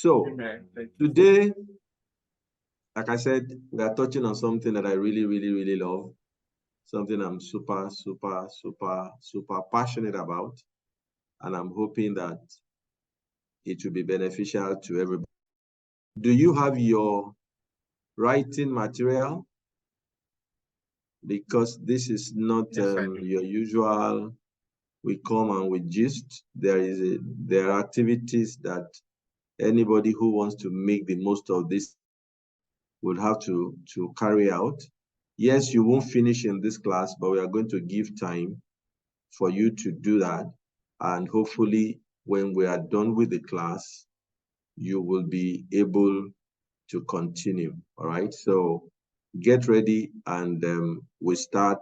So today, like I said, we are touching on something that I really, really, really love. Something I'm super, super, super, super passionate about. And I'm hoping that it will be beneficial to everybody. Do you have your writing material? Because this is not your usual, we come and we gist. There are activities that anybody who wants to make the most of this would have to carry out. Yes, you won't finish in this class, but we are going to give time for you to do that. And hopefully, when we are done with the class, you will be able to continue. All right. So get ready, and we start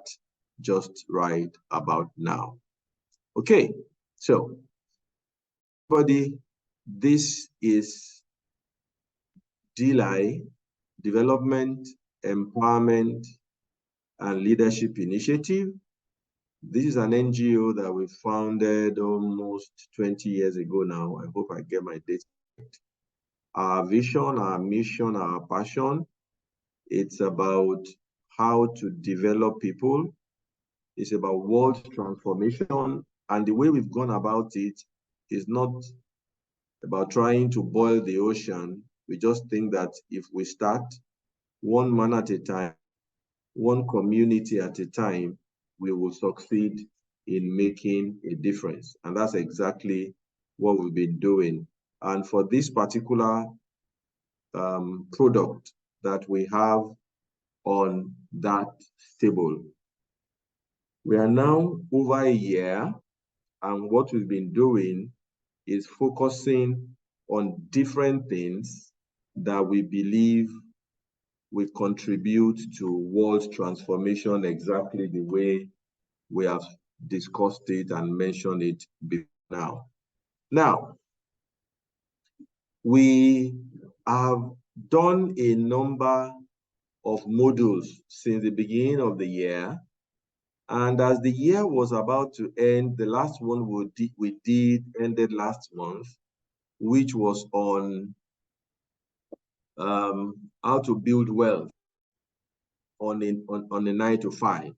just right about now. Okay. So, everybody, this is DLI, Development, Empowerment, and Leadership Initiative. This is an NGO that we founded almost 20 years ago now. I hope I get my dates right. Our vision, our mission, our passion, it's about how to develop people. It's about world transformation. And the way we've gone about it is not about trying to boil the ocean. We just think that if we start one man at a time, one community at a time, we will succeed in making a difference. And that's exactly what we've been doing. And for this particular product that we have on that table, we are now over a year, and what we've been doing is focusing on different things that we believe will contribute to world transformation exactly the way we have discussed it and mentioned it now. Now, we have done a number of modules since the beginning of the year. And as the year was about to end, the last one we did ended last month, which was on how to build wealth on a 9 to 5.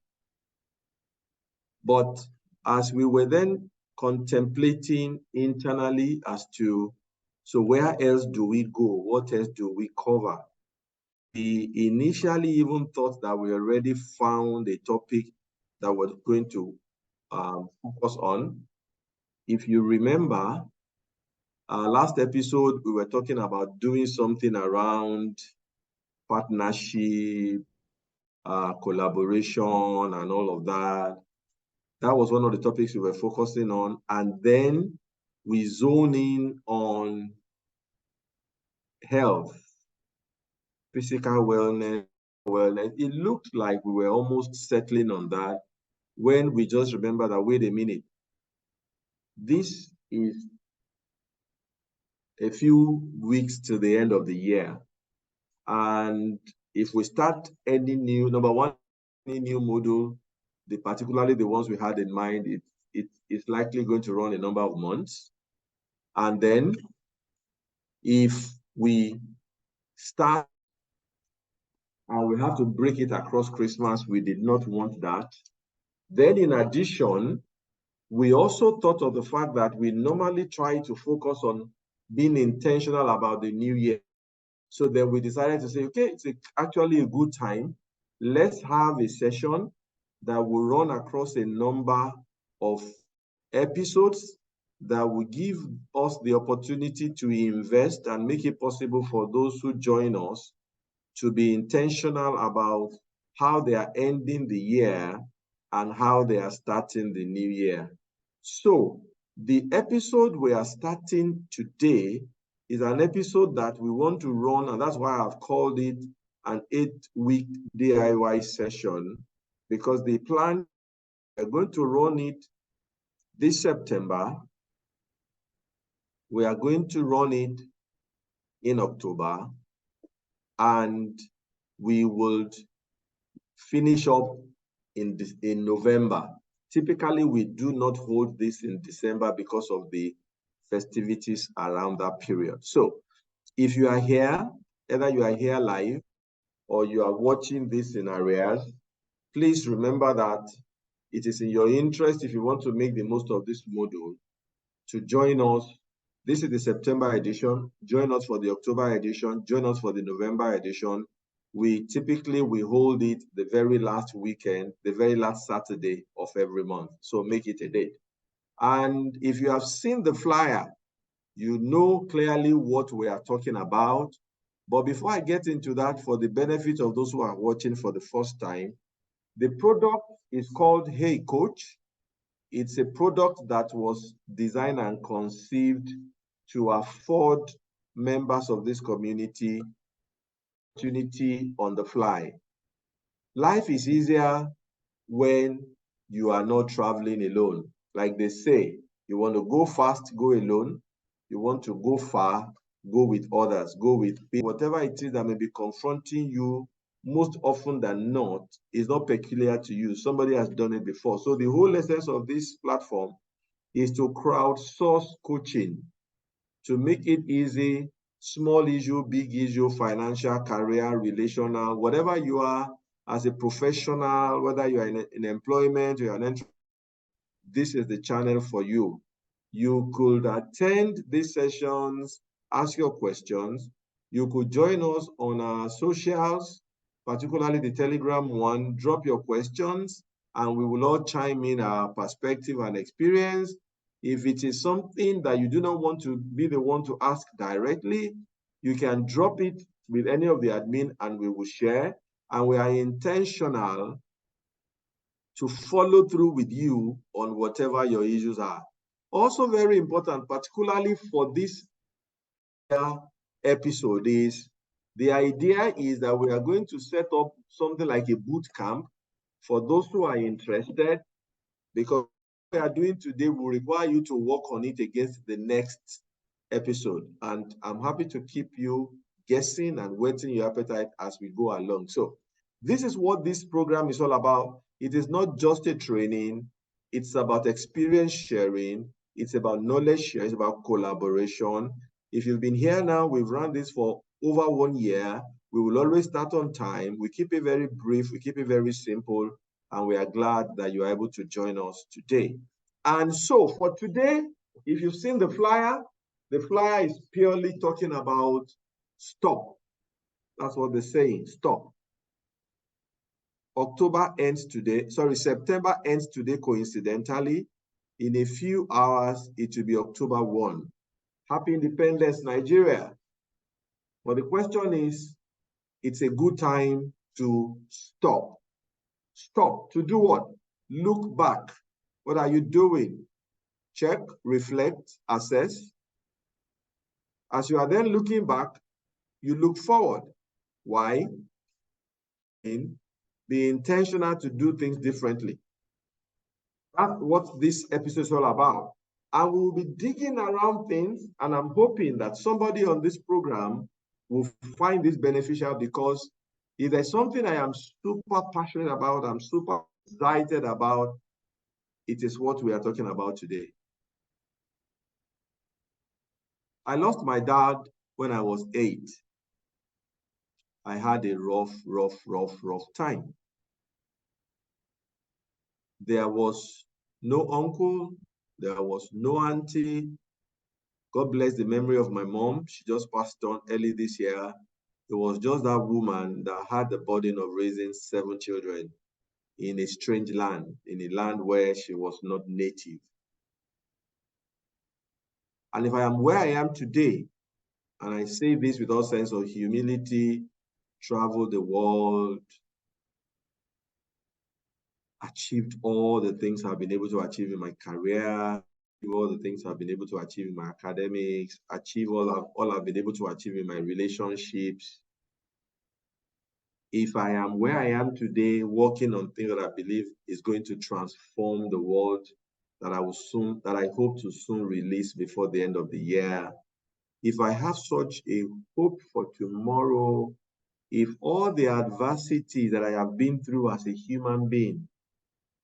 But as we were then contemplating internally as to, so where else do we go? What else do we cover? We initially even thought that we already found a topic that we're going to focus on. If you remember, last episode, we were talking about doing something around partnership, collaboration, and all of that. That was one of the topics we were focusing on. And then we zone in on health, physical wellness. It looked like we were almost settling on that when we just remember that, wait a minute, this is a few weeks to the end of the year. And if we start any new, number one, any new module, particularly the ones we had in mind, it's likely going to run a number of months. And then if we start and we have to break it across Christmas, we did not want that. Then in addition, we also thought of the fact that we normally try to focus on being intentional about the new year. So then we decided to say, okay, it's actually a good time. Let's have a session that will run across a number of episodes that will give us the opportunity to invest and make it possible for those who join us to be intentional about how they are ending the year and how they are starting the new year. So the episode we are starting today is an episode that we want to run, and that's why I've called it an 8-week DIY session, because the plan, we're going to run it this September. We are going to run it in October, and we will finish up in November. Typically, we do not hold this in December because of the festivities around that period. So If you are here, either you are here live or you are watching this in arrears, please remember that it is in your interest, if you want to make the most of this module, to join us. This is the September edition. Join us for the October edition. Join us for the November edition. We typically hold it the very last weekend, the very last Saturday of every month. So make it a date. And if you have seen the flyer, you know clearly what we are talking about. But before I get into that, for the benefit of those who are watching for the first time, the product is called HeyCoach. It's a product that was designed and conceived to afford members of this community opportunity on the fly. Life is easier when you are not traveling alone. Like they say, you want to go fast, go alone. You want to go far, go with others, go with people. Whatever it is that may be confronting you, most often than not, is not peculiar to you. Somebody has done it before. So the whole essence of this platform is to crowdsource coaching, to make it easy, small issue, big issue, financial, career, relational, whatever you are as a professional, whether you are in employment or you're an entrepreneur, this is the channel for you. You could attend these sessions, ask your questions. You could join us on our socials, particularly the Telegram one, drop your questions, and we will all chime in our perspective and experience. If it is something that you do not want to be the one to ask directly, you can drop it with any of the admin and we will share. And we are intentional to follow through with you on whatever your issues are. Also very important, particularly for this episode, is the idea is that we are going to set up something like a boot camp for those who are interested, because what we are doing today will require you to work on it against the next episode. And I'm happy to keep you guessing and whetting your appetite as we go along. So this is what this program is all about. It is not just a training. It's about experience sharing. It's about knowledge sharing. It's about collaboration. If you've been here now, we've run this for over 1 year. We will always start on time. We keep it very brief. We keep it very simple. And we are glad that you are able to join us today. And so for today, if you've seen the flyer is purely talking about stop. That's what they're saying, stop. September ends today coincidentally. In a few hours, it will be October 1. Happy Independence, Nigeria. But the question is, it's a good time to stop. Stop. To do what? Look back. What are you doing? Check, reflect, assess. As you are then looking back, you look forward. Why? Be intentional to do things differently. That's what this episode is all about. And we will be digging around things, and I'm hoping that somebody on this program will find this beneficial, because if there's something I am super passionate about, I'm super excited about, it is what we are talking about today. I lost my dad when I was 8. I had a rough time. There was no uncle, there was no auntie. God bless the memory of my mom. She just passed on early this year. It was just that woman that had the burden of raising 7 children in a strange land, in a land where she was not native. And if I am where I am today, and I say this with all sense of humility, travel the world, achieved all the things I've been able to achieve in my career, all the things I've been able to achieve in my academics, achieve all I've been able to achieve in my relationships. If I am where I am today, working on things that I believe is going to transform the world, that I hope to soon release before the end of the year, if I have such a hope for tomorrow, if all the adversity that I have been through as a human being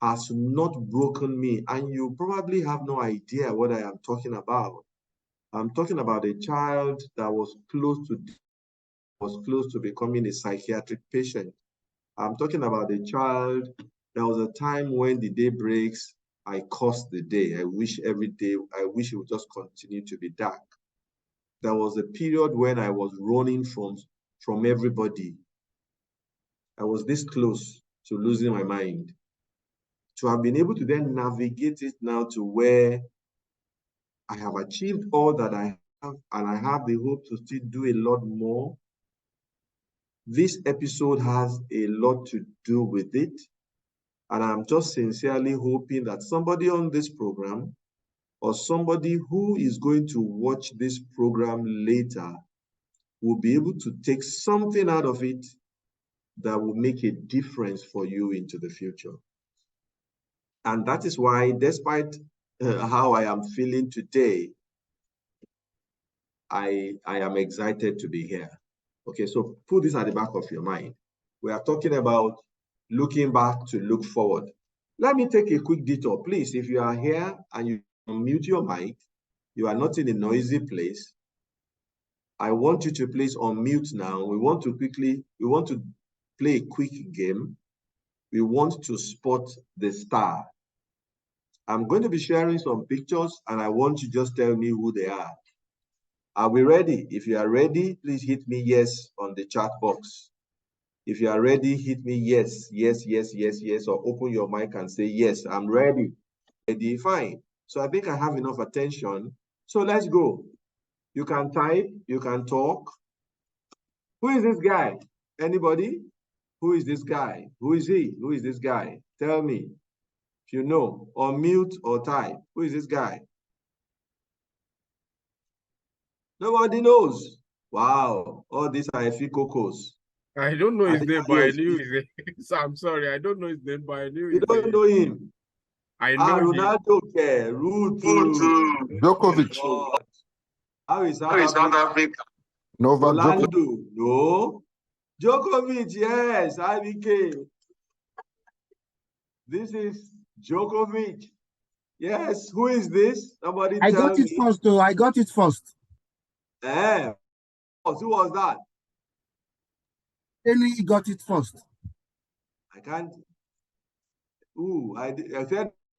has not broken me, and you probably have no idea what I am talking about, I'm talking about a child that was close to becoming a psychiatric patient. I'm talking about a child. There was a time when the day breaks, I cursed the day. I wish it would just continue to be dark. There was a period when I was running from everybody. I was this close to losing my mind. To have been able to then navigate it now to where I have achieved all that I have, and I have the hope to still do a lot more. This episode has a lot to do with it. And I'm just sincerely hoping that somebody on this program or somebody who is going to watch this program later will be able to take something out of it that will make a difference for you into the future. And that is why, despite how I am feeling today, I am excited to be here. Okay, so put this at the back of your mind. We are talking about looking back to look forward. Let me take a quick detour. Please, if you are here and you mute your mic, you are not in a noisy place, I want you to please unmute now. We want to play a quick game. We want to spot the star. I'm going to be sharing some pictures and I want you to just tell me who they are. Are we ready? If you are ready, please hit me yes on the chat box. If you are ready, hit me yes, yes, yes, yes, yes, or open your mic and say, yes, I'm ready. Ready, fine. So I think I have enough attention. So let's go. You can type, you can talk. Who is this guy? Anybody? Who is this guy? Who is he? Who is this guy? Tell me. If you know, or mute or type. Who is this guy? Nobody knows. Wow. All these are HeyCoach. I don't know his name, but I knew his name. So I'm sorry, I don't know his name, but I knew his name. You don't know him? I know Ronaldo, Ruth, Djokovic. How is South Africa? Novak Djokovic. Orlando, no. Djokovic, yes, IBK. This is Djokovic. Yes, who is this? Somebody tell me. I got it first, though. I got it first. Who was that? He got it first. I can't.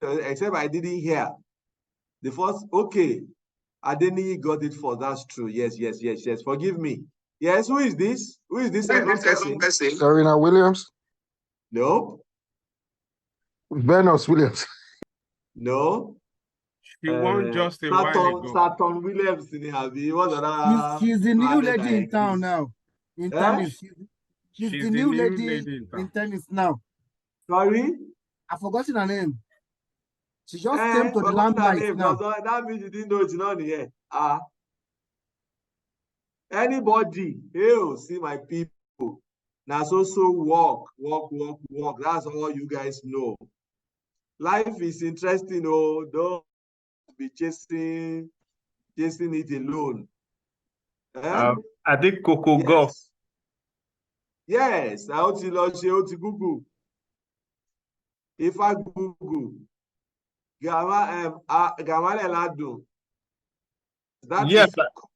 Except I didn't hear. The first, okay. Adeni got it first. That's true. Yes, yes, yes, yes. Forgive me. Yes, who is this? Who is this second person? Serena Williams. No. Venus Williams. No. She won just a while ago. Saturn Williams. She's the new lady in town now. In tennis. She's the new lady in tennis now. Sorry? I've forgotten her name. She just came to the limelight now. That means you didn't know it's not here. Anybody? See my people. Now so walk. That's all you guys know. Life is interesting. Don't be chasing it alone. I think Coco Golf. Yes, I want to Google. If I Google, Yes,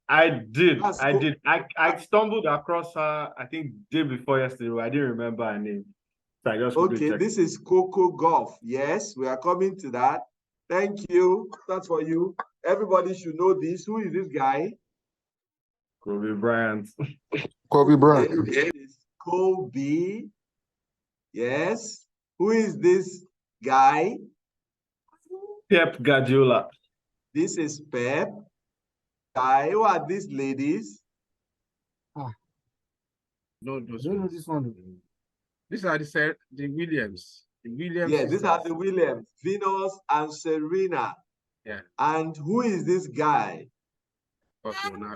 I did. I stumbled across her, I think, day before yesterday. I didn't remember her name. So I just this is Coco Golf. Yes, we are coming to that. Thank you. That's for you. Everybody should know this. Who is this guy? Kobe Bryant. Kobe Bryant. Kobe. Yes. Who is this guy? Pep Guardiola. This is Pep. Who are these ladies? No, don't know this one. These are the Williams. The Williams. Yeah, these are the Williams. Venus and Serena. Yeah. And who is this guy?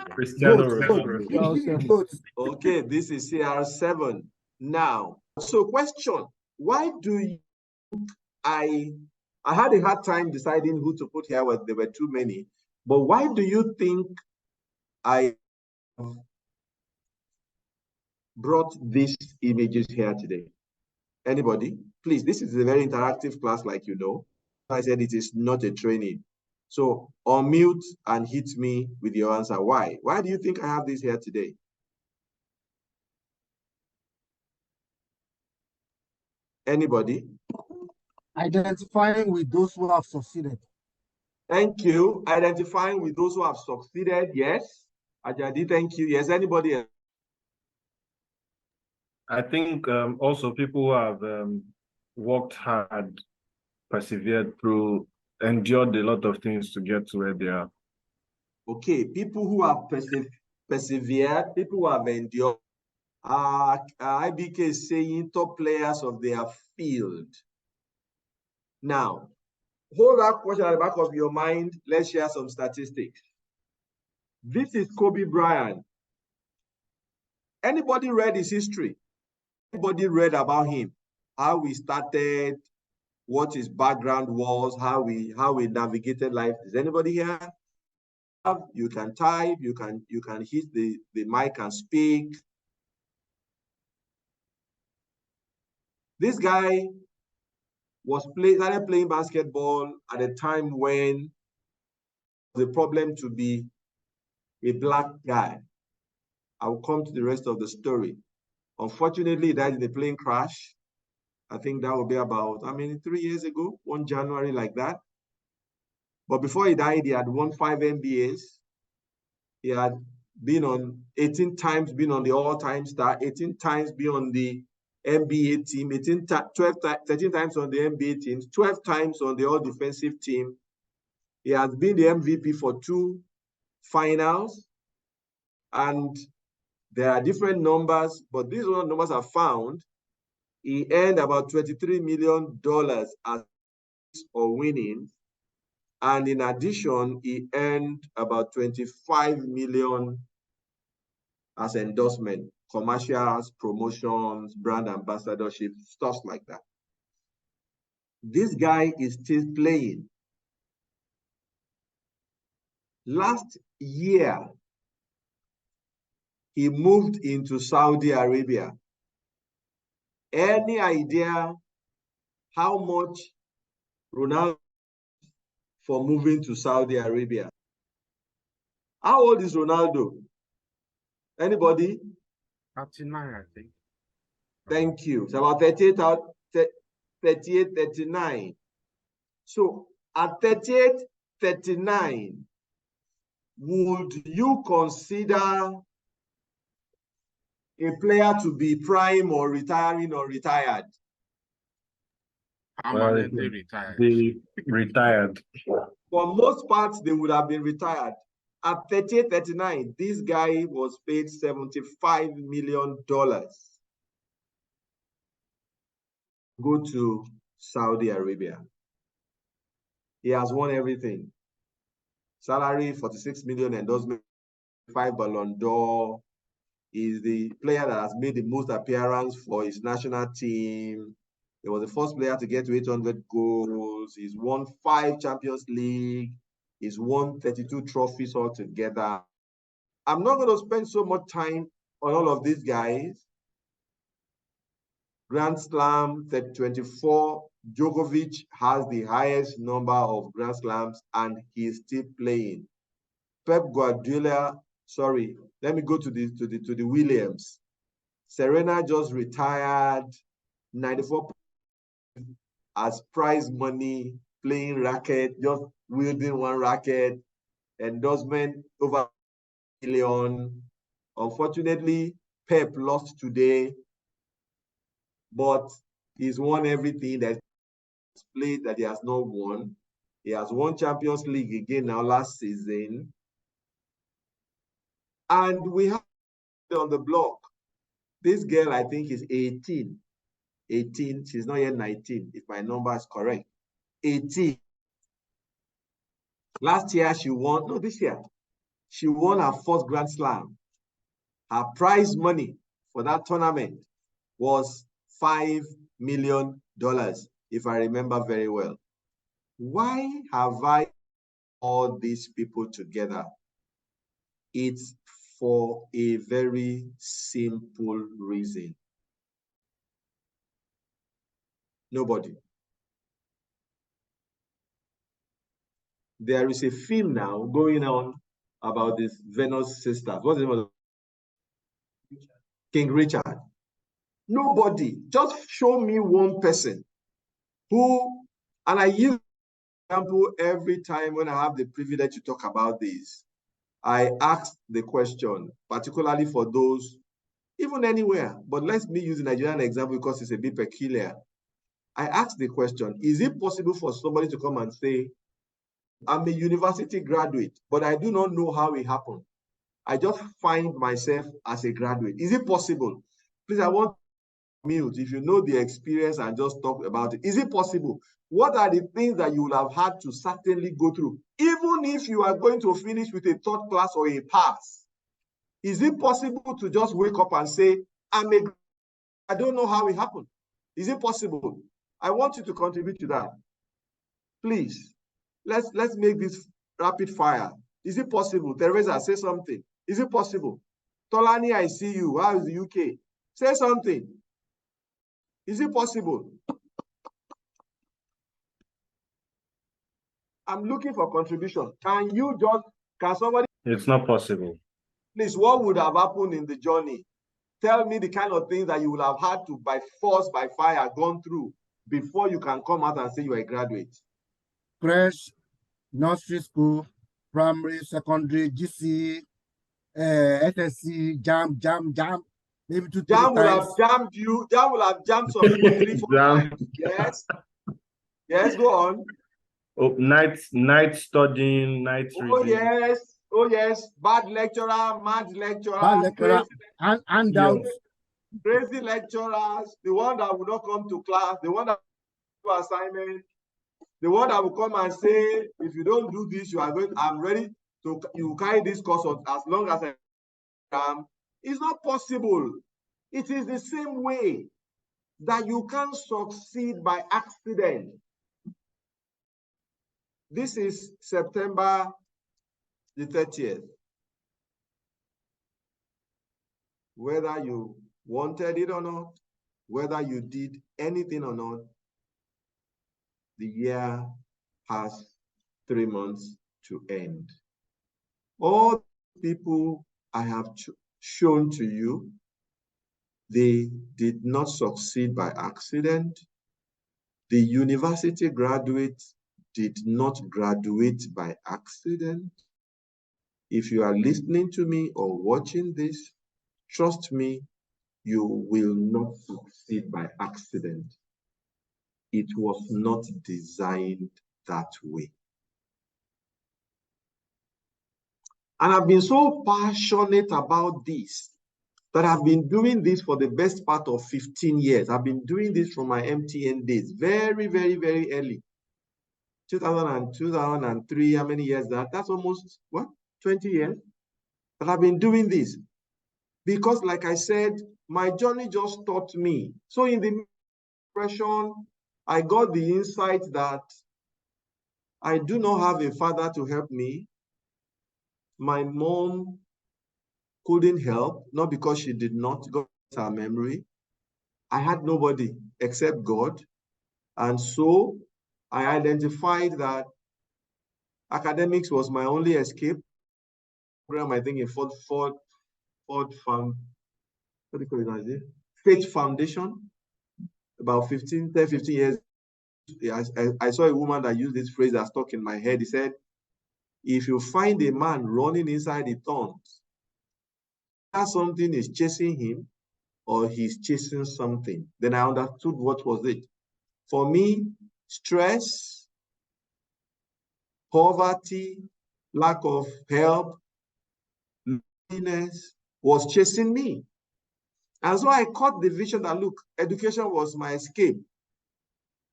Cristiano Ronaldo. Okay, this is CR7. Now, so question. Why do you I had a hard time deciding who to put here. There were too many. But why do you think I brought these images here today? Anybody? Please, this is a very interactive class, like you know. I said it is not a training. So unmute and hit me with your answer. Why? Why do you think I have this here today? Anybody? Identifying with those who have succeeded. Thank you. Identifying with those who have succeeded. Yes. Ajadi, thank you. Yes. Anybody else? I think also people who have worked hard, persevered through, endured a lot of things to get to where they are. Okay, people who have persevered, people who have endured. IBK is saying top players of their field. Now, hold that question at the back of your mind. Let's share some statistics. This is Kobe Bryant. Anybody read his history? Anybody read about him? How he started, what his background was, how he navigated life. Is anybody here? You can type, you can hit the mic and speak. This guy started playing basketball at a time when the problem to be a black guy. I will come to the rest of the story. Unfortunately, he died in a plane crash. I think that will be about, 3 years ago, 1 January like that. But before he died, he had won 5 NBAs. He had been on 18 times, been on the all-time star, 18 times been on the NBA team, 13 times on the NBA teams, 12 times on the all-defensive team. He has been the MVP for 2 finals. And there are different numbers, but these numbers are found. He earned about $23 million as or winning. And in addition, he earned about 25 million as endorsement, commercials, promotions, brand ambassadorship, stuff like that. This guy is still playing. Last year, he moved into Saudi Arabia. Any idea how much Ronaldo for moving to Saudi Arabia? How old is Ronaldo? Anybody? 39, I think. Thank you. It's about 38, 39. So at 38, 39, would you consider a player to be prime or retiring or retired? Permanently retired. They retired. For most parts, they would have been retired. At 38, 39, this guy was paid $75 million. Go to Saudi Arabia. He has won everything. Salary, 46 million, endorsement, 5 Ballon d'Or. He's the player that has made the most appearance for his national team. He was the first player to get to 800 goals. He's won 5 Champions League. He's won 32 trophies altogether. I'm not going to spend so much time on all of these guys. Grand Slam 24. Djokovic has the highest number of Grand Slams and he's still playing. Pep Guardiola, sorry, let me go to the Williams. Serena just retired, 94 as prize money, playing racket, just wielding one racket, endorsement over $1 million. Unfortunately, Pep lost today, but he's won everything that's played that he has not won. He has won Champions League again now last season. And we have on the block. This girl, I think, is 18. 18, she's not yet 19, if my number is correct. 18. Last year, she won, no, this year, she won her first Grand Slam. Her prize money for that tournament was $5 million, if I remember very well. Why have I all these people together? It's for a very simple reason. Nobody. there is a film now going on about these Venus sisters. What's the name of King Richard? Nobody. Just show me one person who, and I use example every time when I have the privilege to talk about this. I ask the question, particularly for those, even anywhere, but let me use the Nigerian example because it's a bit peculiar. I ask the question, is it possible for somebody to come and say, I'm a university graduate, but I do not know how it happened. I just find myself as a graduate. Is it possible? Please, I want to mute. If you know the experience and just talk about it. Is it possible? What are the things that you will have had to certainly go through? Even if you are going to finish with a third class or a pass, is it possible to just wake up and say, I don't know how it happened? Is it possible? I want you to contribute to that. Please, let's make this rapid fire. Is it possible? Teresa, say something. Is it possible? Tolani, I see you. How is the UK? Say something. Is it possible? I'm looking for contribution. Can somebody? It's not possible. Please, what would have happened in the journey? Tell me the kind of things that you would have had to, by force, by fire, gone through before you can come out and say you are a graduate. Crash, nursery school, primary, secondary, GC, SSC, jam. Maybe two, three Jam will times. have jammed you. Jam will have jammed some people 3-4 times. Yes. Yes, go on. Oh, night studying, night reading. Oh yes. Bad lecturer, mad lecturer, Bad lecturer, handouts. Crazy lecturers, the one that will not come to class, the one that will do assignment, the one that will come and say, if you don't do this, I'm ready to, you carry this course as long as I am. It's not possible. It is the same way that you can't succeed by accident. This is September the 30th. Whether you wanted it or not, whether you did anything or not, the year has 3 months to end. All people I have shown to you, they did not succeed by accident. The university graduates did not graduate by accident. If you are listening to me or watching this, trust me, you will not succeed by accident. It was not designed that way. And I've been so passionate about this that I've been doing this for the best part of 15 years. I've been doing this from my MTN days, very, very, very early. 2002, 2003, how many years that? That's almost, what, 20 years? But I've been doing this because, like I said, my journey just taught me. So in the depression, I got the insight that I do not have a father to help me. My mom couldn't help, not because she did not, God bless her memory. I had nobody except God. And so I identified that academics was my only escape program, I think in Faith Foundation, about 15 years. I saw a woman that used this phrase that stuck in my head. He said, if you find a man running inside the thorns, that something is chasing him or he's chasing something. Then I understood what was it. For me, stress, poverty, lack of help, loneliness was chasing me. And so I caught the vision that, look, education was my escape.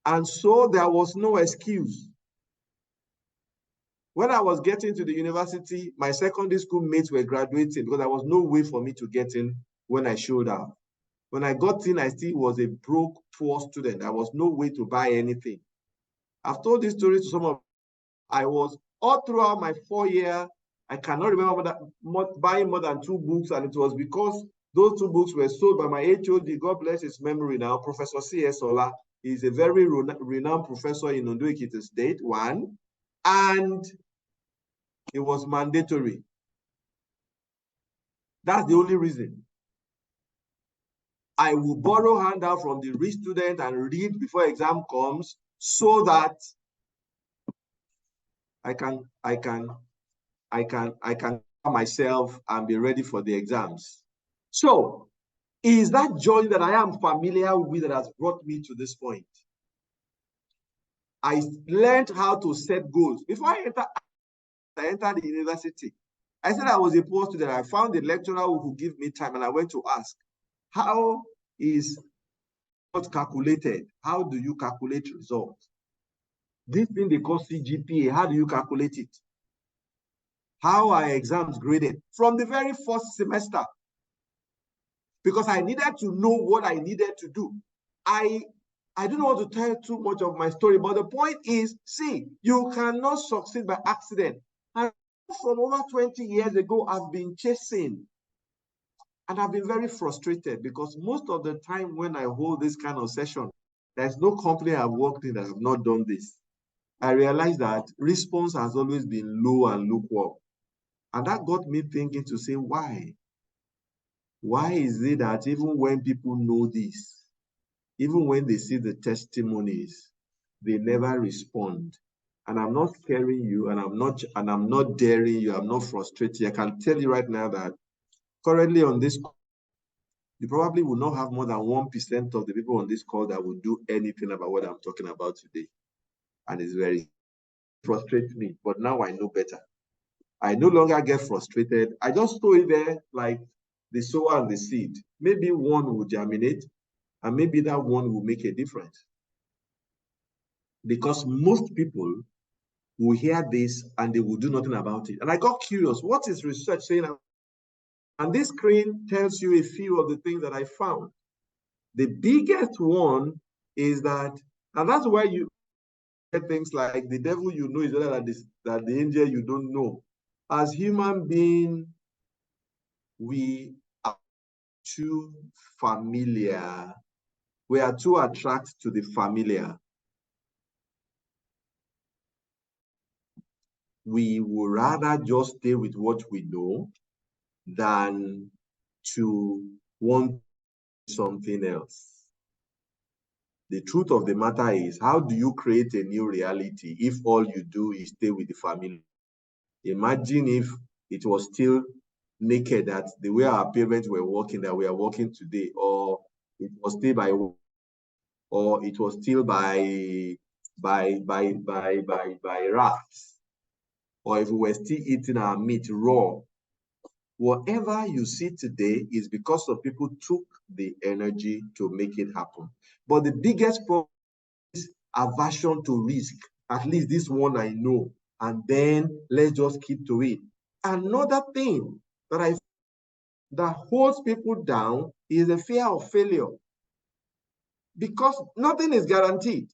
And so there was no excuse. When I was getting to the university, my secondary school mates were graduating because there was no way for me to get in when I showed up. When I got in, I still was a broke, poor student. There was no way to buy anything. I've told this story to some of, I was all throughout my 4-year, I cannot remember buying more than 2 books, and it was because those 2 books were sold by my HOD, God bless his memory now, Professor C.S. Ola. He's a very renowned professor in Ondo Ekiti State, one. And It was mandatory. That's the only reason. I will borrow handout from the rich student and read before exam comes so that I can myself and be ready for the exams. So is that journey that I am familiar with that has brought me to this point. I learned how to set goals. Before I entered the university, I said I was a poor student. I found a lecturer who could give me time, and I went to ask, how is what's calculated? How do you calculate results? This thing they call CGPA, how do you calculate it? How are exams graded? From the very first semester. Because I needed to know what I needed to do. I don't want to tell too much of my story, but the point is, see, you cannot succeed by accident. And from over 20 years ago, I've been chasing. And I've been very frustrated because most of the time when I hold this kind of session, there's no company I've worked in that have not done this. I realized that response has always been low and lukewarm. And that got me thinking to say, why? Why is it that even when people know this, even when they see the testimonies, they never respond? And I'm not scaring you, and I'm not daring you, I'm not frustrating. I can tell you right now that currently on this call, you probably will not have more than 1% of the people on this call that will do anything about what I'm talking about today. And it's very frustrates me, but now I know better. I no longer get frustrated. I just throw it there like the sower and the seed. Maybe one will germinate, and maybe that one will make a difference. Because most people will hear this and they will do nothing about it. And I got curious, what is research saying? And this screen tells you a few of the things that I found. The biggest one is that, and that's why you get things like the devil you know is better than the angel you don't know. As human beings, we are too familiar. We are too attracted to the familiar. We would rather just stay with what we know than to want something else. The truth of the matter is, how do you create a new reality if all you do is stay with the family? Imagine if it was still naked, that the way our parents were walking, that we are walking today, or it was still by, or it was still by rafts, or if we were still eating our meat raw. Whatever you see today is because of people took the energy to make it happen. But the biggest problem is aversion to risk. At least this one I know, and then let's just keep to it. Another thing that holds people down is the fear of failure. Because nothing is guaranteed.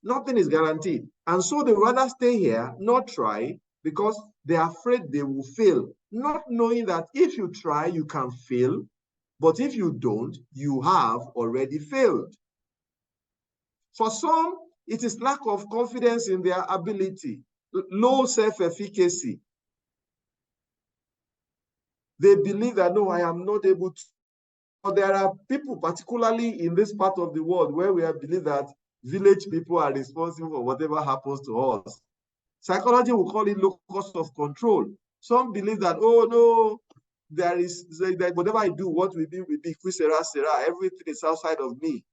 Nothing is guaranteed. And so they rather stay here, not try, because they're afraid they will fail. Not knowing that if you try, you can fail. But if you don't, you have already failed. For some, it is lack of confidence in their ability, low self-efficacy. They believe that, no, I am not able to. But there are people, particularly in this part of the world, where we have believed that village people are responsible for whatever happens to us. Psychology will call it locus of control. Some believe that, oh no, there is that whatever I do, what will be, everything is outside of me.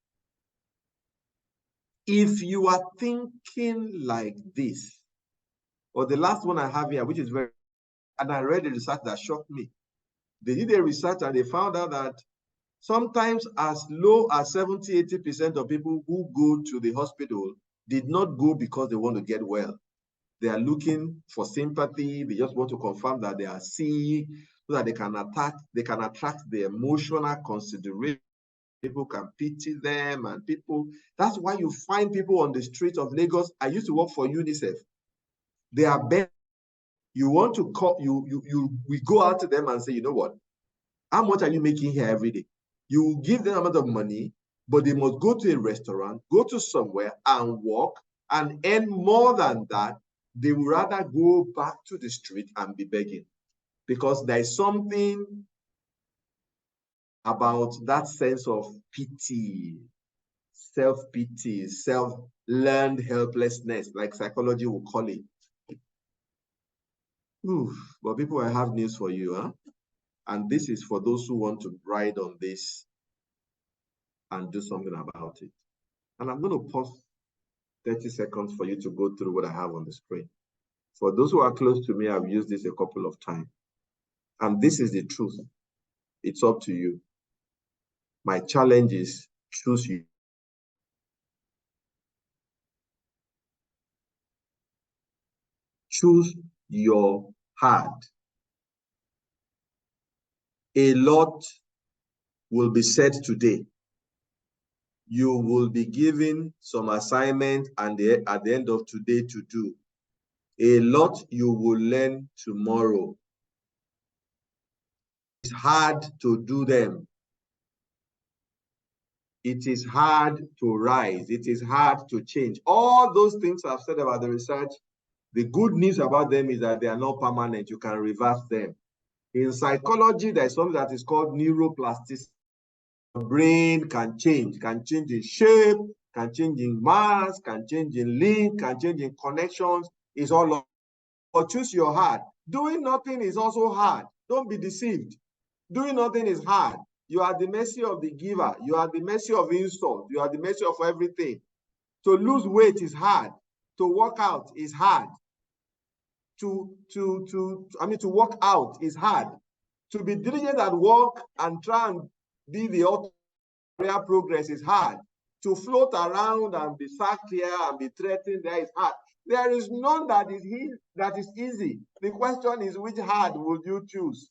If you are thinking like this, or the last one I have here, which is very, and I read a research that shocked me. They did a research and they found out that sometimes as low as 70–80% of people who go to the hospital did not go because they want to get well. They are looking for sympathy. They just want to confirm that they are sick so that they can attract the emotional consideration. People can pity them, and people. That's why you find people on the street of Lagos. I used to work for UNICEF. They are better. You want to call we go out to them and say, you know what? How much are you making here every day? You give them an amount of money, but they must go to a restaurant, go to somewhere and work and earn more than that they would rather go back to the street and be begging, because there is something about that sense of pity, self-pity, self-learned helplessness, like psychology will call it. Oof, but people, I have news for you, huh? And this is for those who want to ride on this and do something about it. And I'm going to pause 30 seconds for you to go through what I have on the screen. For those who are close to me, I've used this a couple of times. And this is the truth. It's up to you. My challenge is choose you. Choose your heart. A lot will be said today. You will be given some assignment and at the end of today to do. A lot you will learn tomorrow. It's hard to do them. It is hard to rise. It is hard to change. All those things I've said about the research, the good news about them is that they are not permanent. You can reverse them. In psychology, there's something that is called neuroplasticity. The brain can change in shape, can change in mass, can change in link, can change in connections. It's all of. But choose your heart. Doing nothing is also hard. Don't be deceived. Doing nothing is hard. You are at the mercy of the giver. You are at the mercy of insult. You are at the mercy of everything. To lose weight is hard. To work out is hard. To work out is hard. To be diligent at work and try and be the career progress is hard. To float around and be sacked here and be threatened there is hard. There is none that is easy. The question is, which hard would you choose?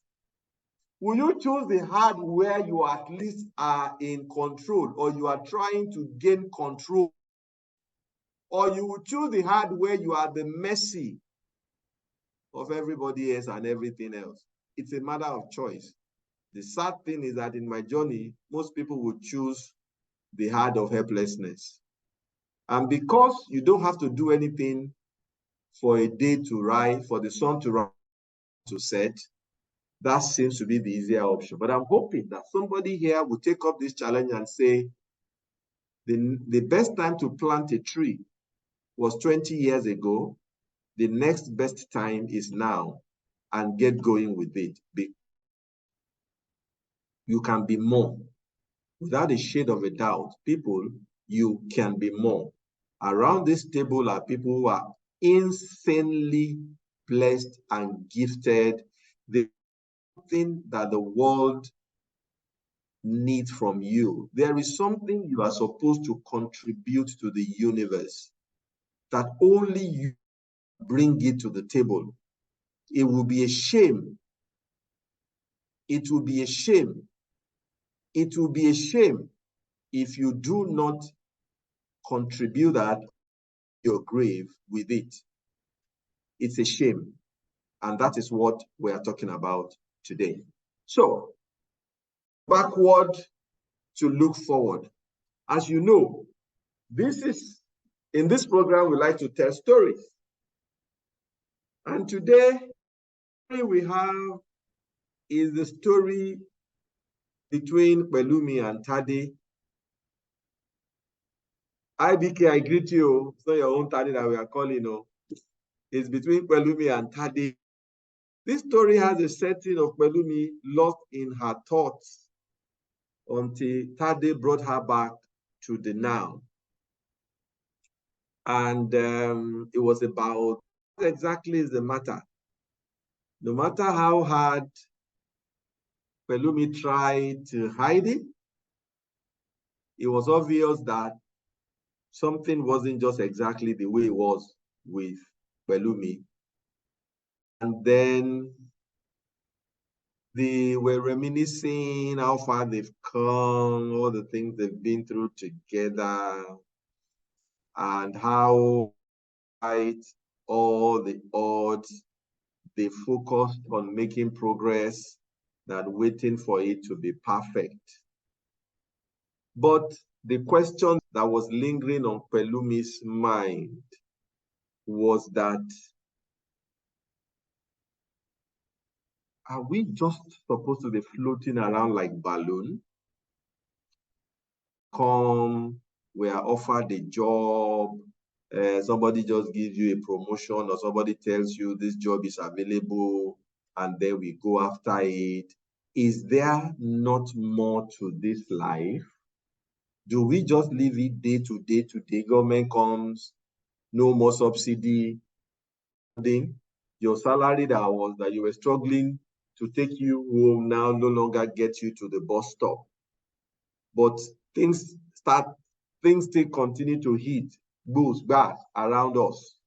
Will you choose the hard where you at least are in control, or you are trying to gain control? Or you will choose the hard where you are at the mercy of everybody else and everything else? It's a matter of choice. The sad thing is that in my journey, most people would choose the hard of helplessness. And because you don't have to do anything for a day to rise, for the sun to rise, to set, that seems to be the easier option. But I'm hoping that somebody here will take up this challenge and say, the best time to plant a tree was 20 years ago. The next best time is now, and get going with it. You can be more. Without a shade of a doubt, people, you can be more. Around this table are people who are insanely blessed and gifted. The thing that the world needs from you. There is something you are supposed to contribute to the universe that only you bring it to the table. It will be a shame. It will be a shame. It will be a shame if you do not contribute that your grave with it. It's a shame. And that is what we are talking about today. So, backward to look forward. As you know, in this program, we like to tell stories. And today, we have is the story between Pelumi and Tade. IBK, I greet you. It's not your own Tade that we are calling. No. It's between Pelumi and Tade. This story has a setting of Pelumi lost in her thoughts until Tade brought her back to the now. And it was about what exactly is the matter. No matter how hard Pelumi tried to hide it, it was obvious that something wasn't just exactly the way it was with Pelumi. And then they were reminiscing how far they've come, all the things they've been through together, and how, despite all the odds, they focused on making progress than waiting for it to be perfect. But the question that was lingering on Pelumi's mind was that, are we just supposed to be floating around like balloon? We are offered a job, somebody just gives you a promotion, or somebody tells you this job is available, and then we go after it. Is there not more to this life? Do we just live it day to day to day? Government comes, no more subsidy, your salary that you were struggling to take you home now no longer gets you to the bus stop. But things still continue to hit, boost back around us.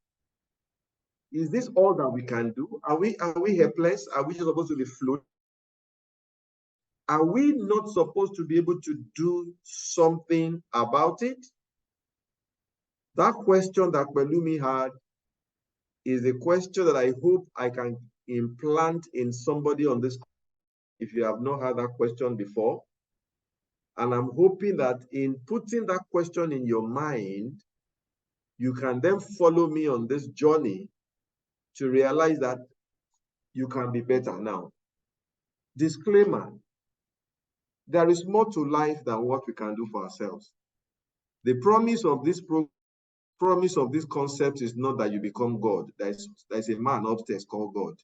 Is this all that we can do? Are we helpless? Are we just supposed to be floating? Are we not supposed to be able to do something about it? That question that Pelumi had is a question that I hope I can implant in somebody on this, if you have not had that question before. And I'm hoping that in putting that question in your mind, you can then follow me on this journey to realize that you can be better now. Disclaimer, there is more to life than what we can do for ourselves. The promise of this concept is not that you become God. There's a man upstairs called God.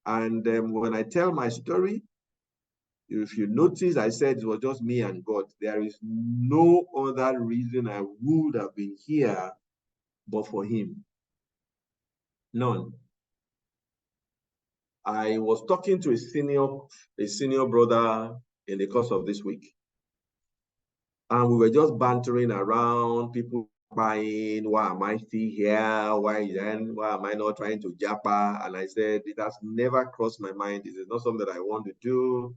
And when I tell my story, if you notice, I said it was just me and God. There is no other reason I would have been here but for him. None. I was talking to a senior brother in the course of this week. And we were just bantering around, people buying, why am I still here? Why am I not trying to japa? And I said, it has never crossed my mind. This is not something that I want to do.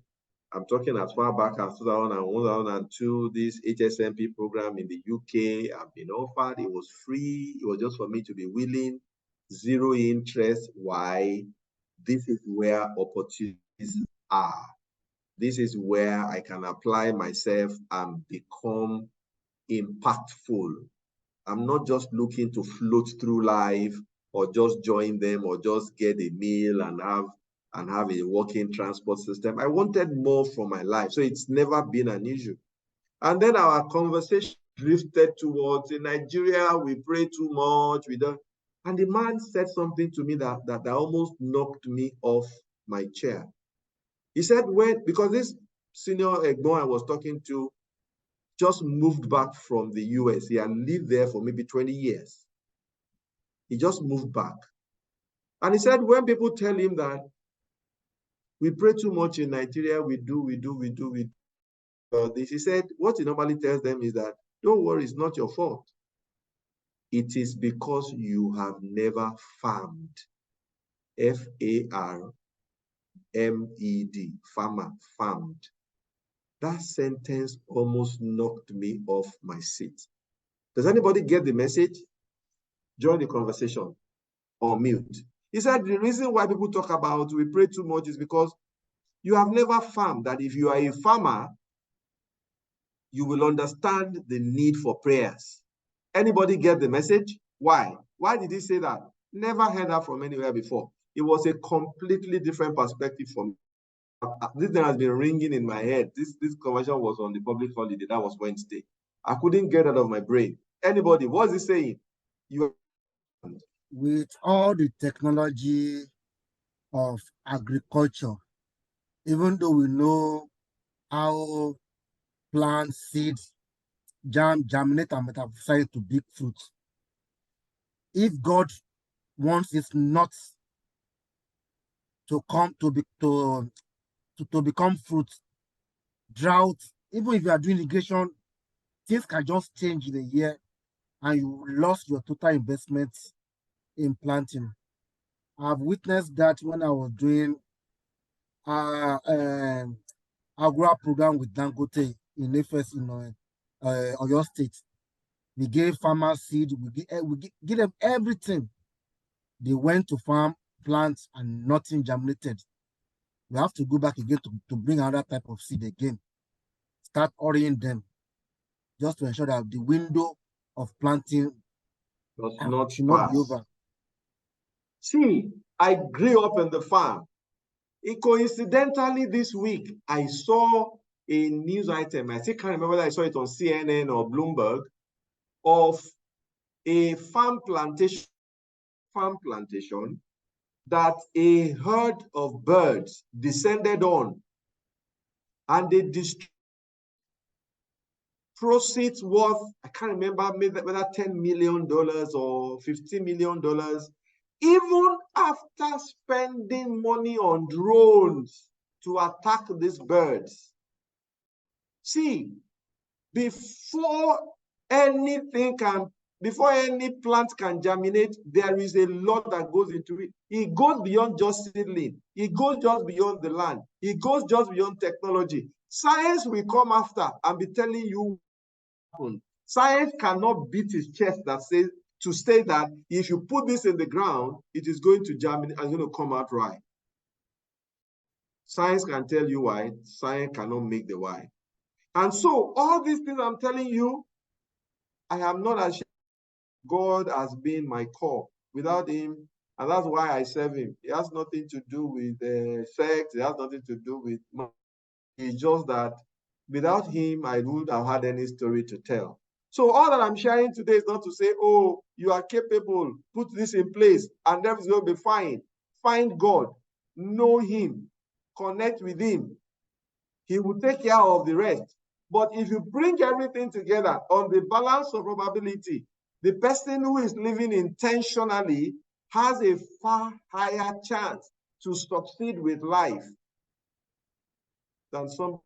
I'm talking as far back as 2001, 2002, this HSMP program in the UK. I've been offered, it was free. It was just for me to be willing, zero interest. Why? This is where opportunities are. This is where I can apply myself and become impactful. I'm not just looking to float through life or just join them or just get a meal and have a working transport system. I wanted more from my life. So it's never been an issue. And then our conversation drifted towards, in Nigeria, we pray too much. We don't. And the man said something to me that almost knocked me off my chair. He said, because this senior Egbon I was talking to just moved back from the US. He had lived there for maybe 20 years. He just moved back. And he said, when people tell him that we pray too much in Nigeria, we do this, he said, what he normally tells them is that, don't worry, it's not your fault. It is because you have never farmed. F-A-R-M-E-D, farmed. That sentence almost knocked me off my seat. Does anybody get the message? Join the conversation or mute. He said the reason why people talk about we pray too much is because you have never farmed. That if you are a farmer, you will understand the need for prayers. Anybody get the message? Why? Why did he say that? Never heard that from anywhere before. It was a completely different perspective for me. This thing has been ringing in my head. This conversation was on the public holiday. That was Wednesday. I couldn't get it out of my brain. Anybody, what's he saying? With all the technology of agriculture, even though we know how plants, seeds, germinate and metamorphose to big fruits, if God wants its nuts to become fruits, drought, even if you are doing irrigation, things can just change in a year and you lost your total investment in planting. I've witnessed that when I was doing agro program with Dangote in FS in Oyo State. We gave farmers seed, we give them everything. They went to farm, plants, and nothing germinated. We have to go back again to bring another type of seed again. Start ordering them just to ensure that the window of planting should not be over. See, I grew up in the farm. Coincidentally, this week, I saw a news item. I still can't remember whether I saw it on CNN or Bloomberg, of a farm plantation that a herd of birds descended on, and they destroyed proceeds worth, I can't remember whether $10 million or $15 million, even after spending money on drones to attack these birds. See, before any plant can germinate, there is a lot that goes into it. It goes beyond just seedling. It goes just beyond the land. It goes just beyond technology. Science will come after and be telling you what happened. Science cannot beat its chest to say that if you put this in the ground, it is going to germinate and it's going to come out right. Science can tell you why. Science cannot make the why. And so all these things I'm telling you, I am not ashamed. God has been my core. Without him, and that's why I serve him. It has nothing to do with sex. It has nothing to do with money. It's just that without him, I wouldn't have had any story to tell. So all that I'm sharing today is not to say, oh, you are capable, put this in place, and everything will be fine. Find God, know him, connect with him. He will take care of the rest. But if you bring everything together on the balance of probability, the person who is living intentionally has a far higher chance to succeed with life than somebody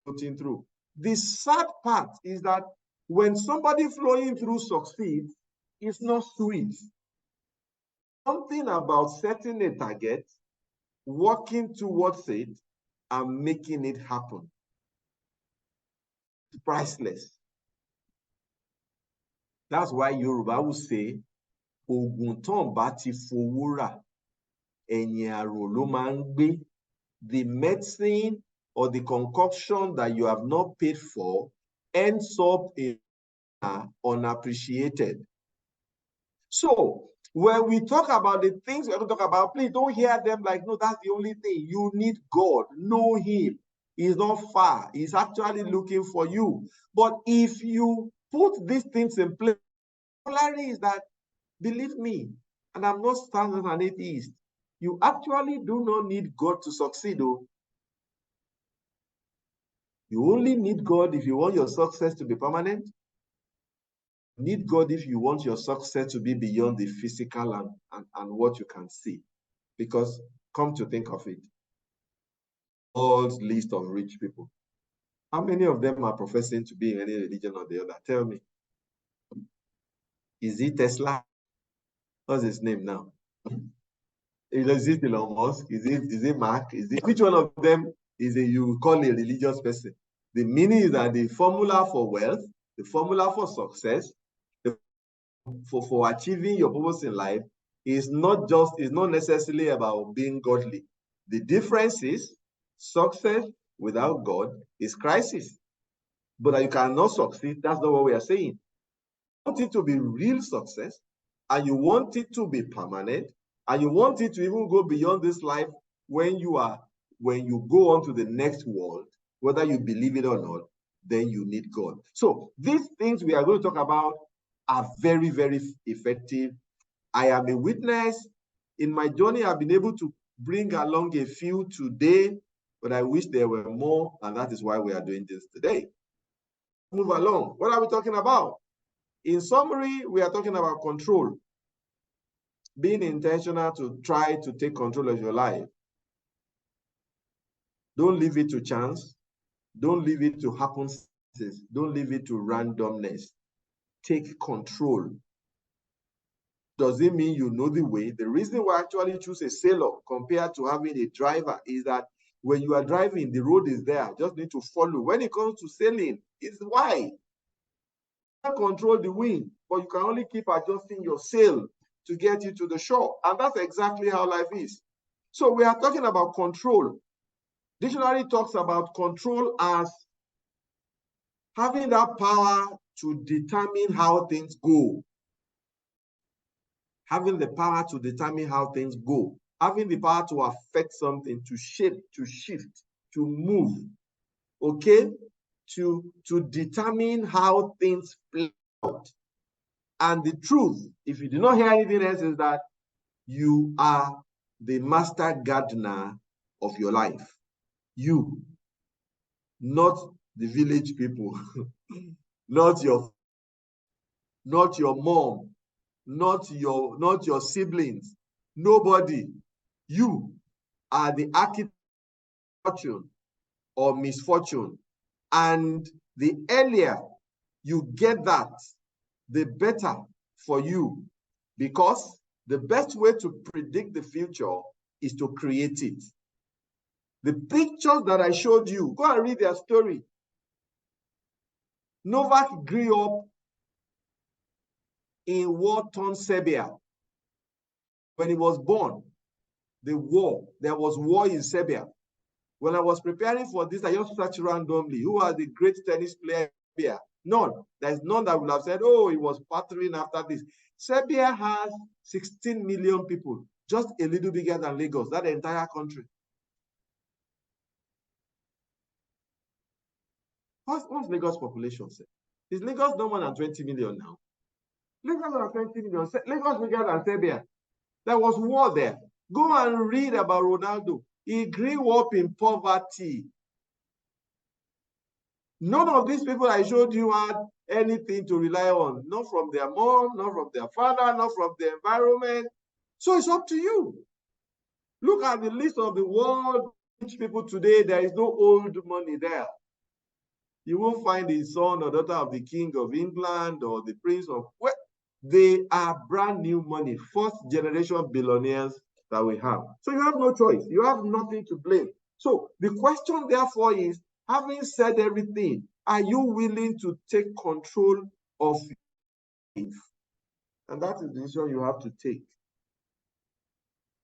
floating through. The sad part is that when somebody flowing through succeeds, it's not sweet. Something about setting a target, working towards it, and making it happen. It's priceless. That's why Yoruba will say, Ogun ton ba ti fowó rà, ẹ̀yìn àrò ló máa ń gbé. The medicine or the concoction that you have not paid for ends up unappreciated. So when we talk about the things we're going to talk about, please don't hear them like, no, that's the only thing. You need God. Know him. He's not far. He's actually looking for you. But if you put these things in place, is that, believe me, and I'm not standing as an atheist, you actually do not need God to succeed. Though. You only need God if you want your success to be permanent. You need God if you want your success to be beyond the physical and what you can see. Because come to think of it, God's list of rich people, how many of them are professing to be in any religion or the other? Tell me. Is it Tesla? What's his name now? Is it Elon Musk? Is it Mark? Which one of them is you call a religious person? The meaning is that the formula for wealth, the formula for success, for achieving your purpose in life is not necessarily about being godly. The difference is success without God is crisis. But that you cannot succeed, that's not what we are saying. You want it to be real success, and you want it to be permanent, and you want it to even go beyond this life when you go on to the next world, whether you believe it or not, then you need God. So these things we are going to talk about are very, very effective. I am a witness. In my journey, I've been able to bring along a few today, but I wish there were more, and that is why we are doing this today. Move along. What are we talking about? In summary, we are talking about control. Being intentional to try to take control of your life. Don't leave it to chance. Don't leave it to happenstance. Don't leave it to randomness. Take control. Does it mean you know the way? The reason why I actually choose a sailor compared to having a driver is that when you are driving, the road is there. Just need to follow. When it comes to sailing, it's wide. You can't control the wind, but you can only keep adjusting your sail to get you to the shore. And that's exactly how life is. So we are talking about control. Dictionary talks about control as having that power to determine how things go. having the power to determine how things go, having the power to affect something, to shape, to shift, to move, okay? To determine how things play out. And the truth, if you do not hear anything else, is that you are the master gardener of your life. You, not the village people, not your mom, not your siblings, nobody. You are the architect of fortune or misfortune. And the earlier you get that, the better for you, because the best way to predict the future is to create it. The pictures that I showed you, go and read their story. Novak grew up in war-torn Serbia. When he was born, there was war in Serbia. When I was preparing for this, I just searched randomly, who are the great tennis players in Serbia? None. There's none that would have said, oh, he was pattering after this. Serbia has 16 million people, just a little bigger than Lagos, that entire country. What's Lagos population say? Is Lagos no more than 20 million now? Lagos are 20 million. Lagos bigger than Serbia. There was war there. Go and read about Ronaldo. He grew up in poverty. None of these people I showed you had anything to rely on, not from their mom, not from their father, not from the environment. So it's up to you. Look at the list of the world rich people today. There is no old money there. You won't find the son or daughter of the king of England or the prince of, well, they are brand new money, first generation billionaires that we have. So you have no choice. You have nothing to blame. So the question therefore is, having said everything, are you willing to take control of your life? And that is the decision you have to take.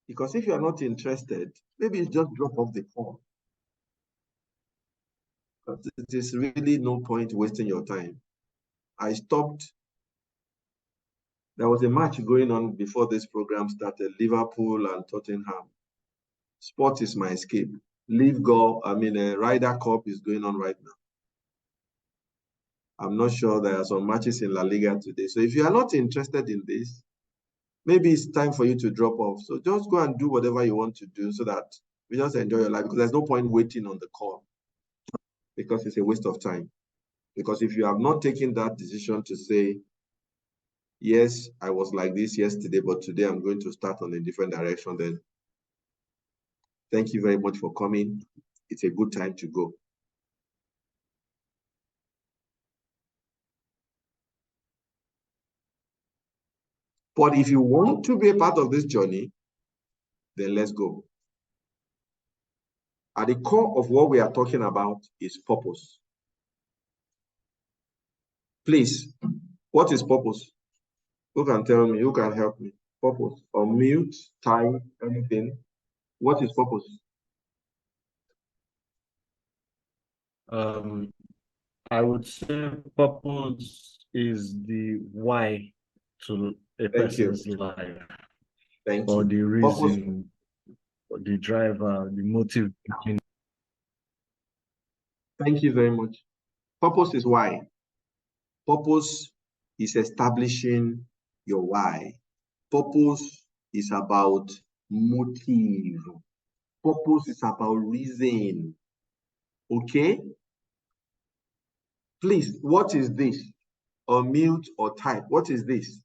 Because if you are not interested, maybe it's just drop off the phone. But it is really no point wasting your time. I stopped. There was a match going on before this program started, Liverpool and Tottenham. Sport is my escape. Ryder Cup is going on right now. I'm not sure there are some matches in La Liga today. So if you are not interested in this, maybe it's time for you to drop off. So just go and do whatever you want to do so that you just enjoy your life, because there's no point waiting on the call, because it's a waste of time. Because if you have not taken that decision to say, yes, I was like this yesterday, but today I'm going to start on a different direction, then thank you very much for coming. It's a good time to go. But if you want to be a part of this journey, then let's go. At the core of what we are talking about is purpose. Please, what is purpose? Who can tell me? Who can help me? Purpose. Or mute, time, anything. What is purpose? I would say purpose is the why to a person's life. Thank or you. the reason, or the driver, the motive behind. Thank you very much. Purpose is why. Purpose is establishing your why. Purpose is about motive. Purpose is about reason. Okay? Please, what is this? Or mute or type. What is this?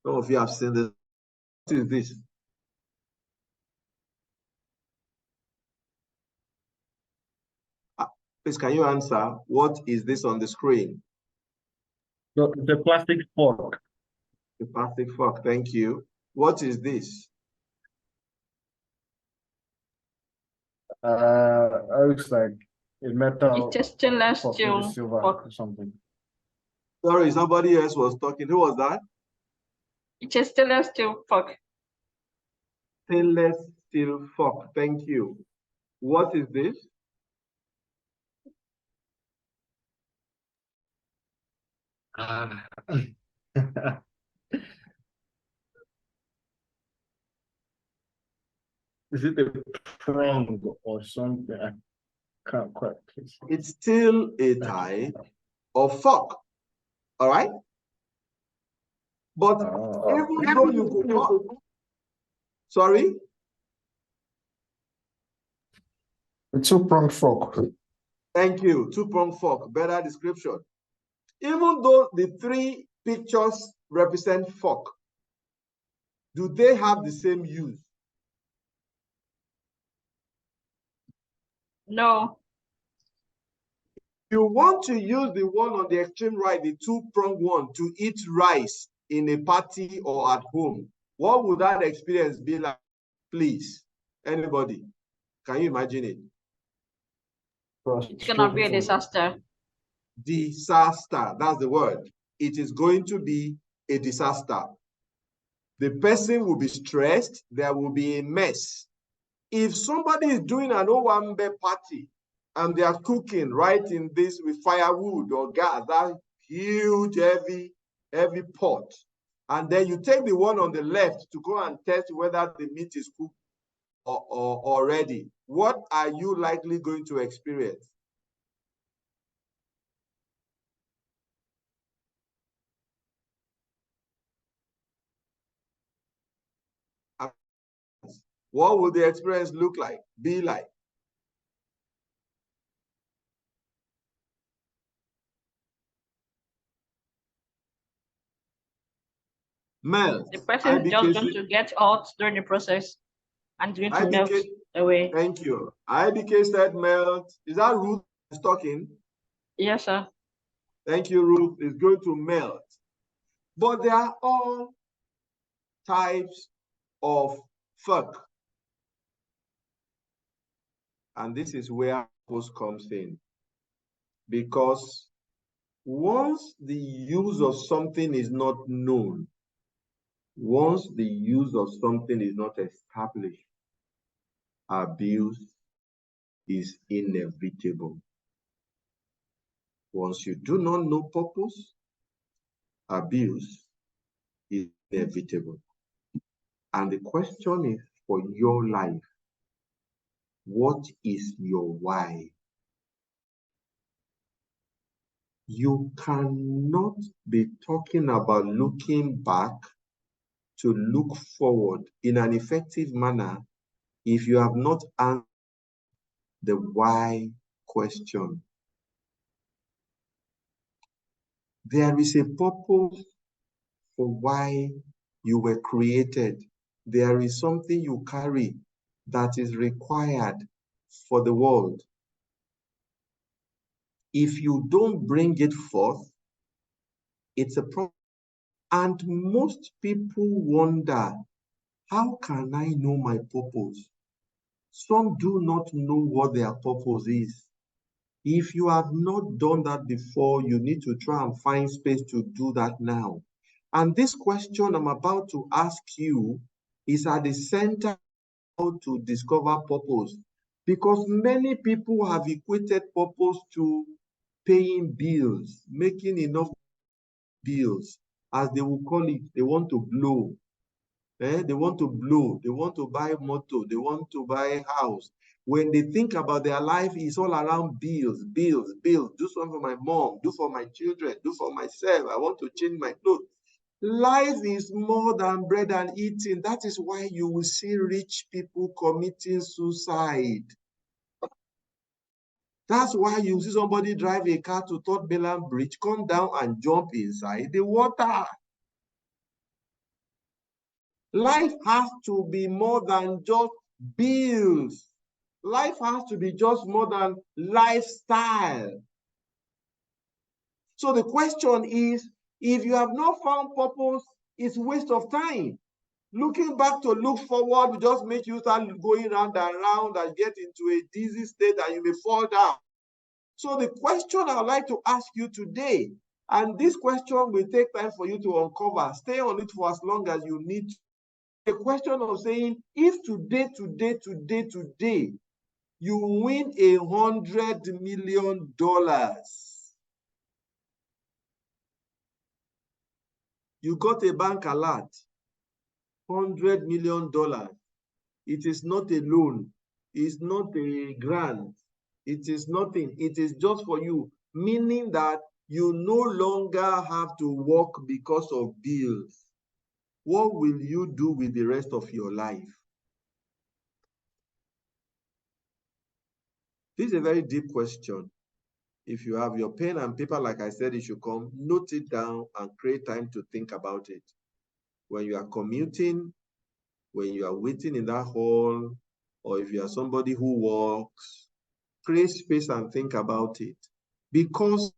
Some of you have seen this. What is this? Please, can you answer? What is this on the screen? So it's a plastic fork. The plastic fork, thank you. What is this? Looks like a metal. It's a stainless fork, steel silver fork. or something. Sorry, somebody else was talking. Who was that? It's a stainless steel fork. Stainless steel fork, thank you. What is this? Is it a prong or something? I can't quite place. It's still a type of fork. All right? But even though you could not, sorry? A two-pronged fork. Thank you. Two-pronged fork, better description. Even though the three pictures represent fork, do they have the same use? No. You want to use the one on the extreme right, the two-pronged one, to eat rice in a party or at home. What would that experience be like? Please, anybody, can you imagine it? It's gonna be a disaster. Disaster, that's the word. It is going to be a disaster. The person will be stressed. There will be a mess. If somebody is doing an Owambe party and they are cooking right in this with firewood or gas, that huge, heavy pot, and then you take the one on the left to go and test whether the meat is cooked or ready, what are you likely going to experience? What would the experience look like, be like? Melt. The person is just going to get hot during the process and going to melt away. Thank you. IBK said melt. Is that Ruth talking? Yes, sir. Thank you, Ruth. It's going to melt. But there are all types of fuck. And this is where post comes in. Because once the use of something is not known, once the use of something is not established, abuse is inevitable. Once you do not know purpose, abuse is inevitable. And the question is for your life, what is your why? You cannot be talking about looking back to look forward in an effective manner if you have not answered the why question. There is a purpose for why you were created. There is something you carry that is required for the world. If you don't bring it forth, it's a problem. And most people wonder, how can I know my purpose? Some do not know what their purpose is. If you have not done that before, you need to try and find space to do that now. And this question I'm about to ask you is at the center of how to discover purpose, because many people have equated purpose to paying bills, making enough bills, as they will call it. They want to blow. They want to blow. They want to buy motor. They want to buy house. When they think about their life, it's all around bills, bills, bills. Do something for my mom, do for my children, do for myself. I want to change my clothes. Life is more than bread and eating. That is why you will see rich people committing suicide. That's why you see somebody drive a car to Third Mainland Bridge, come down and jump inside the water. Life has to be more than just bills. Life has to be just more than lifestyle. So the question is, if you have not found purpose, it's waste of time. Looking back to look forward will just make you start going round and round and get into a dizzy state and you may fall down. So the question I would like to ask you today, and this question will take time for you to uncover, stay on it for as long as you need to. A question of saying, if today, you win $100 million, you got a bank alert, $100 million. It is not a loan. It's not a grant. It is nothing. It is just for you, meaning that you no longer have to work because of bills. What will you do with the rest of your life? This is a very deep question. If you have your pen and paper, like I said, it should come, note it down and create time to think about it. When you are commuting, when you are waiting in that hall, or if you are somebody who walks, create space and think about it. Because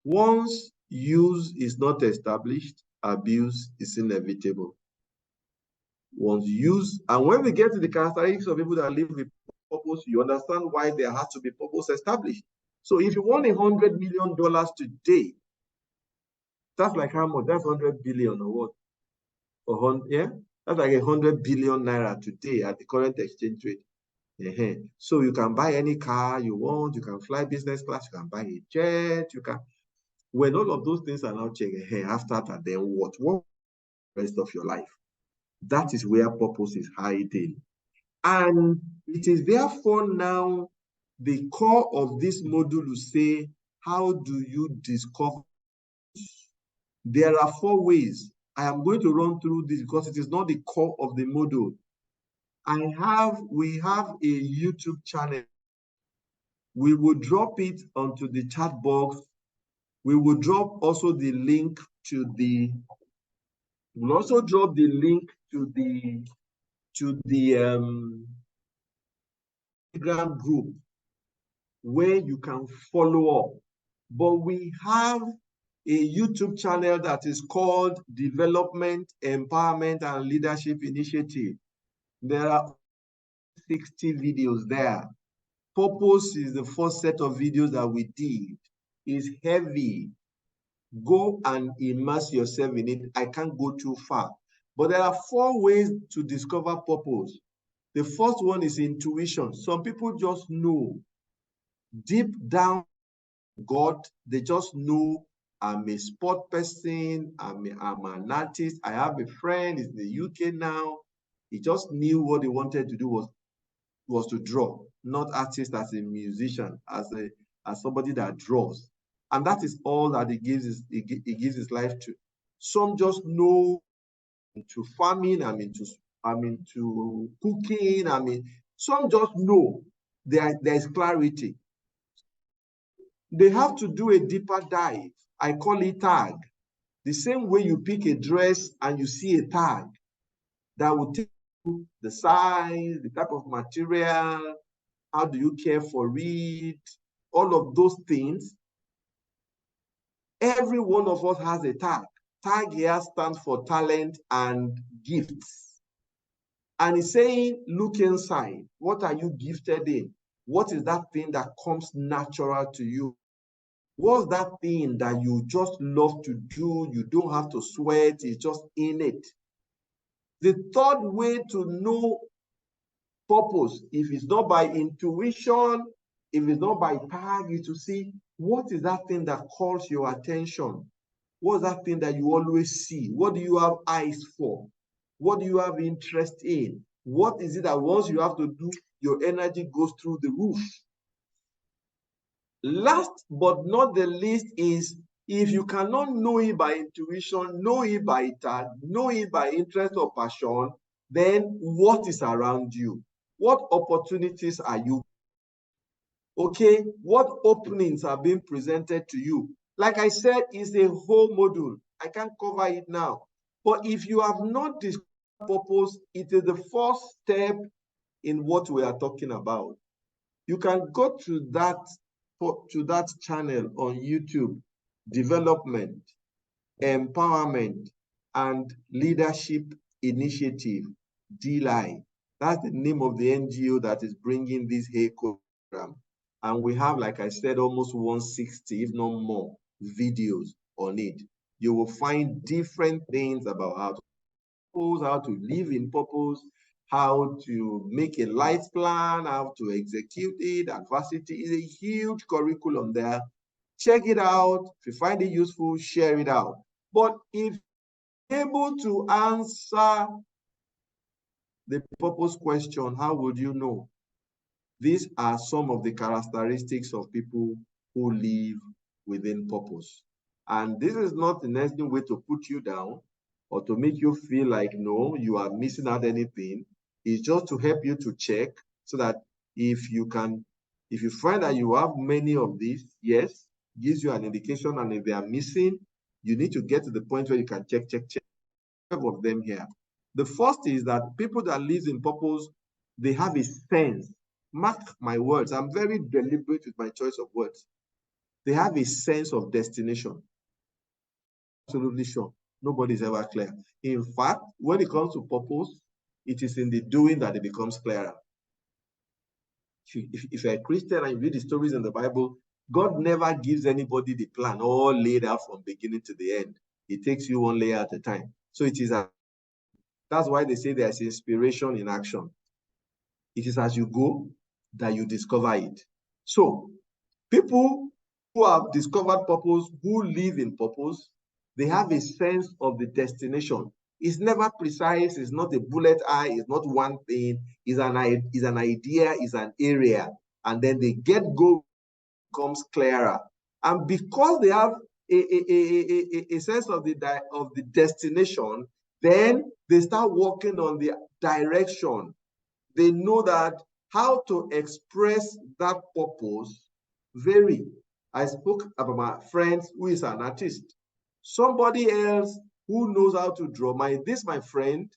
once use is not established, abuse is inevitable. Once use, and when we get to the characteristics of people that live with purpose, you understand why there has to be purpose established. So if you want $100 million today, that's like how much? That's 100 billion or what? Or yeah, that's like 100 billion naira today at the current exchange rate. So you can buy any car you want, you can fly business class, you can buy a jet, you can. When all of those things are now checked, after that, then what? What the rest of your life? That is where purpose is hiding. And it is therefore now the core of this module to say, how do you discover? There are 4 ways. I am going to run through this because it is not the core of the module. We have a YouTube channel. We will drop it onto the chat box. We will drop also the link to the, we'll also drop the link to the Telegram group where you can follow up. But we have a YouTube channel that is called Development, Empowerment, and Leadership Initiative. There are 60 videos there. Purpose is the first set of videos that we did. It's heavy. Go and immerse yourself in it. I can't go too far. But there are 4 ways to discover purpose. The first one is intuition. Some people just know. Deep down, God, they just know, I'm a sport person, I'm an artist. I have a friend, he's in the UK now. He just knew what he wanted to do was to draw, not artist as a musician, as somebody that draws. And that is all that he gives his life to. Some just know into farming, I'm into cooking, some just know. There's clarity. They have to do a deeper dive. I call it tag. The same way you pick a dress and you see a tag that will tell you the size, the type of material, how do you care for it, all of those things. Every one of us has a tag. Tag here stands for talent and gifts. And it's saying, look inside. What are you gifted in? What is that thing that comes natural to you? What's that thing that you just love to do? You don't have to sweat, it's just in it. The third way to know purpose, if it's not by intuition, if it's not by tag, is to see what is that thing that calls your attention? What's that thing that you always see? What do you have eyes for? What do you have interest in? What is it that once you have to do, your energy goes through the roof? Last but not the least is, if you cannot know it by intuition, know it by tag, know it by interest or passion, then what is around you? What opportunities are you? Okay, what openings are being presented to you? Like I said, it's a whole module. I can't cover it now. But if you have not discovered purpose, it is the first step in what we are talking about. You can go to that channel on YouTube, Development, Empowerment, and Leadership Initiative, DLI. That's the name of the NGO that is bringing this HeyCoach program. And we have, like I said, almost 160, if not more, videos on it. You will find different things about how to purpose, how to live in purpose, how to make a life plan, how to execute it. Adversity is a huge curriculum there. Check it out. If you find it useful, share it out. But if you're able to answer the purpose question, how would you know? These are some of the characteristics of people who live within purpose. And this is not in any way to put you down or to make you feel like, no, you are missing out anything. It's just to help you to check so that if you find that you have many of these, yes, gives you an indication, and if they are missing, you need to get to the point where you can check of them here. The first is that people that live in purpose, they have a sense. Mark my words, I'm very deliberate with my choice of words. They have a sense of destination. Absolutely sure. Nobody's ever clear. In fact, when it comes to purpose, it is in the doing that it becomes clearer. If you're a Christian and you read the stories in the Bible, God never gives anybody the plan all laid out from beginning to the end. It takes you one layer at a time. So it is that's why they say there's inspiration in action. It is as you go that you discover it. So people who have discovered purpose, who live in purpose, they have a sense of the destination. It's never precise, it's not a bullet eye, it's not one thing, it's an idea, it's an area. And then they get go becomes clearer. And because they have a sense of the destination, then they start working on the direction. They know that how to express that purpose vary. I spoke about my friend who is an artist. Somebody else who knows how to draw. My friend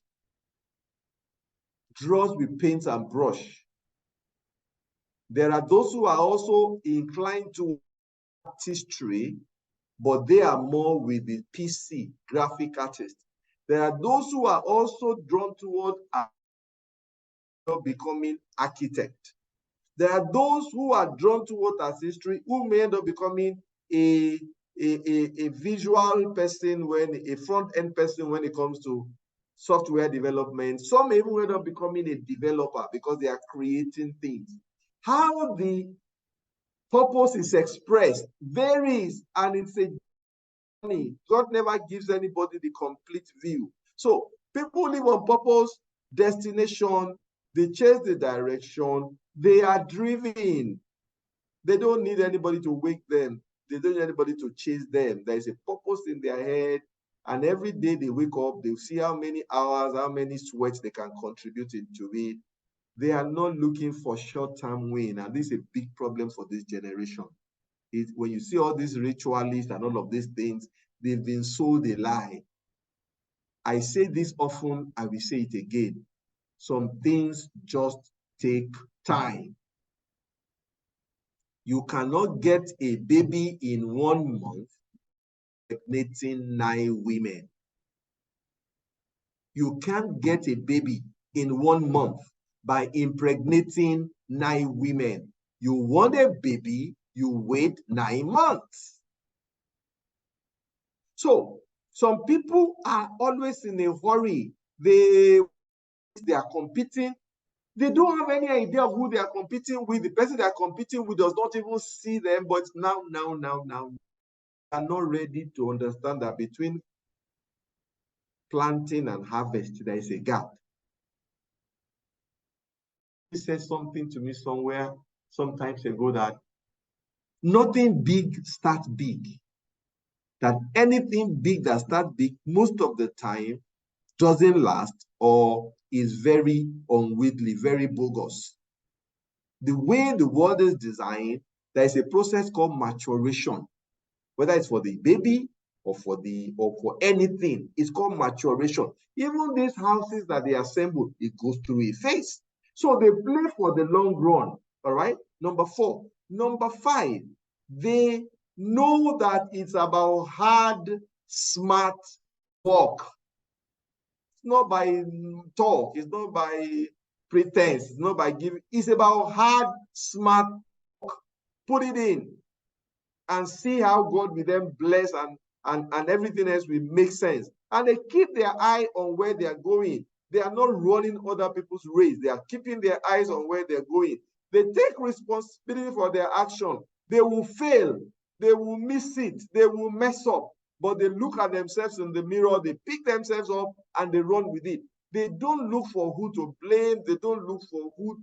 draws with paint and brush. There are those who are also inclined to artistry, but they are more with the PC, graphic artist. There are those who are also drawn toward becoming architect. There are those who are drawn toward artistry who may end up becoming a visual person, a front-end person when it comes to software development. Some may even end up becoming a developer because they are creating things. How the purpose is expressed varies, and it's a journey. God never gives anybody the complete view. So people live on purpose, destination, they chase the direction, they are driven. They don't need anybody to wake them. They don't need anybody to chase them. There is a purpose in their head, and every day they wake up, they see how many hours, how many sweats they can contribute into it. They are not looking for short-term win, and this is a big problem for this generation. When you see all these ritualists and all of these things, they've been sold a lie. I say this often, I will say it again. Some things just take time. You cannot get a baby in 1 month impregnating 9 women. You can't get a baby in 1 month by impregnating 9 women. You want a baby, you wait 9 months. So some people are always in a hurry. They are competing. They don't have any idea of who they are competing with. The person they are competing with does not even see them, but now. They are not ready to understand that between planting and harvest, there is a gap. He said something to me somewhere some time ago that nothing big starts big. That anything big that starts big, most of the time, doesn't last or is very unwieldy, very bogus. The way the world is designed, there is a process called maturation. Whether it's for the baby or for anything, it's called maturation. Even these houses that they assemble, it goes through a phase. So they play for the long run. All right. Number 4. Number 5, they know that it's about hard, smart work. It's not by talk, it's not by pretense, it's not by giving, it's about hard, smart work. Put it in and see how God will then bless, and everything else will make sense. And they keep their eye on where they are going. They are not running other people's race. They are keeping their eyes on where they're going. They take responsibility for their action. They will fail. They will miss it. They will mess up. But they look at themselves in the mirror. They pick themselves up and they run with it. They don't look for who to blame. They don't look for who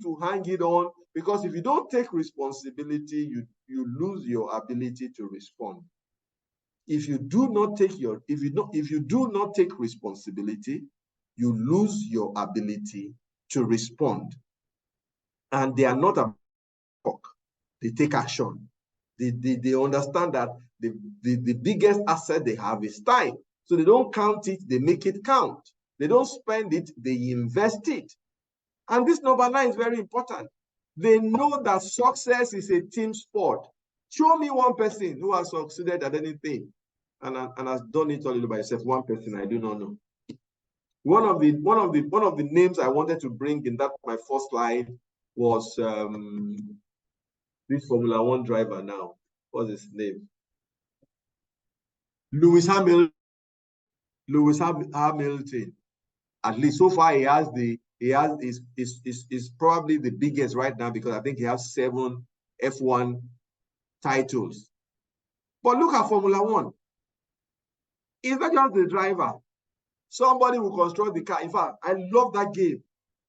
to hang it on. Because if you don't take responsibility, you lose your ability to respond. If you do not take responsibility, you lose your ability to respond. And they are not a talk. They take action. They understand that the biggest asset they have is time. So they don't count it, they make it count. They don't spend it, they invest it. And this number 9 is very important. They know that success is a team sport. Show me one person who has succeeded at anything and has done it all by himself. One person I do not know. One of the names I wanted to bring in that my first slide was this Formula One driver now. What's his name? Lewis Hamilton. At least so far, is probably the biggest right now because I think he has 7 F1 titles. But look at Formula One. It's not just the driver. Somebody will construct the car. In fact, I love that game.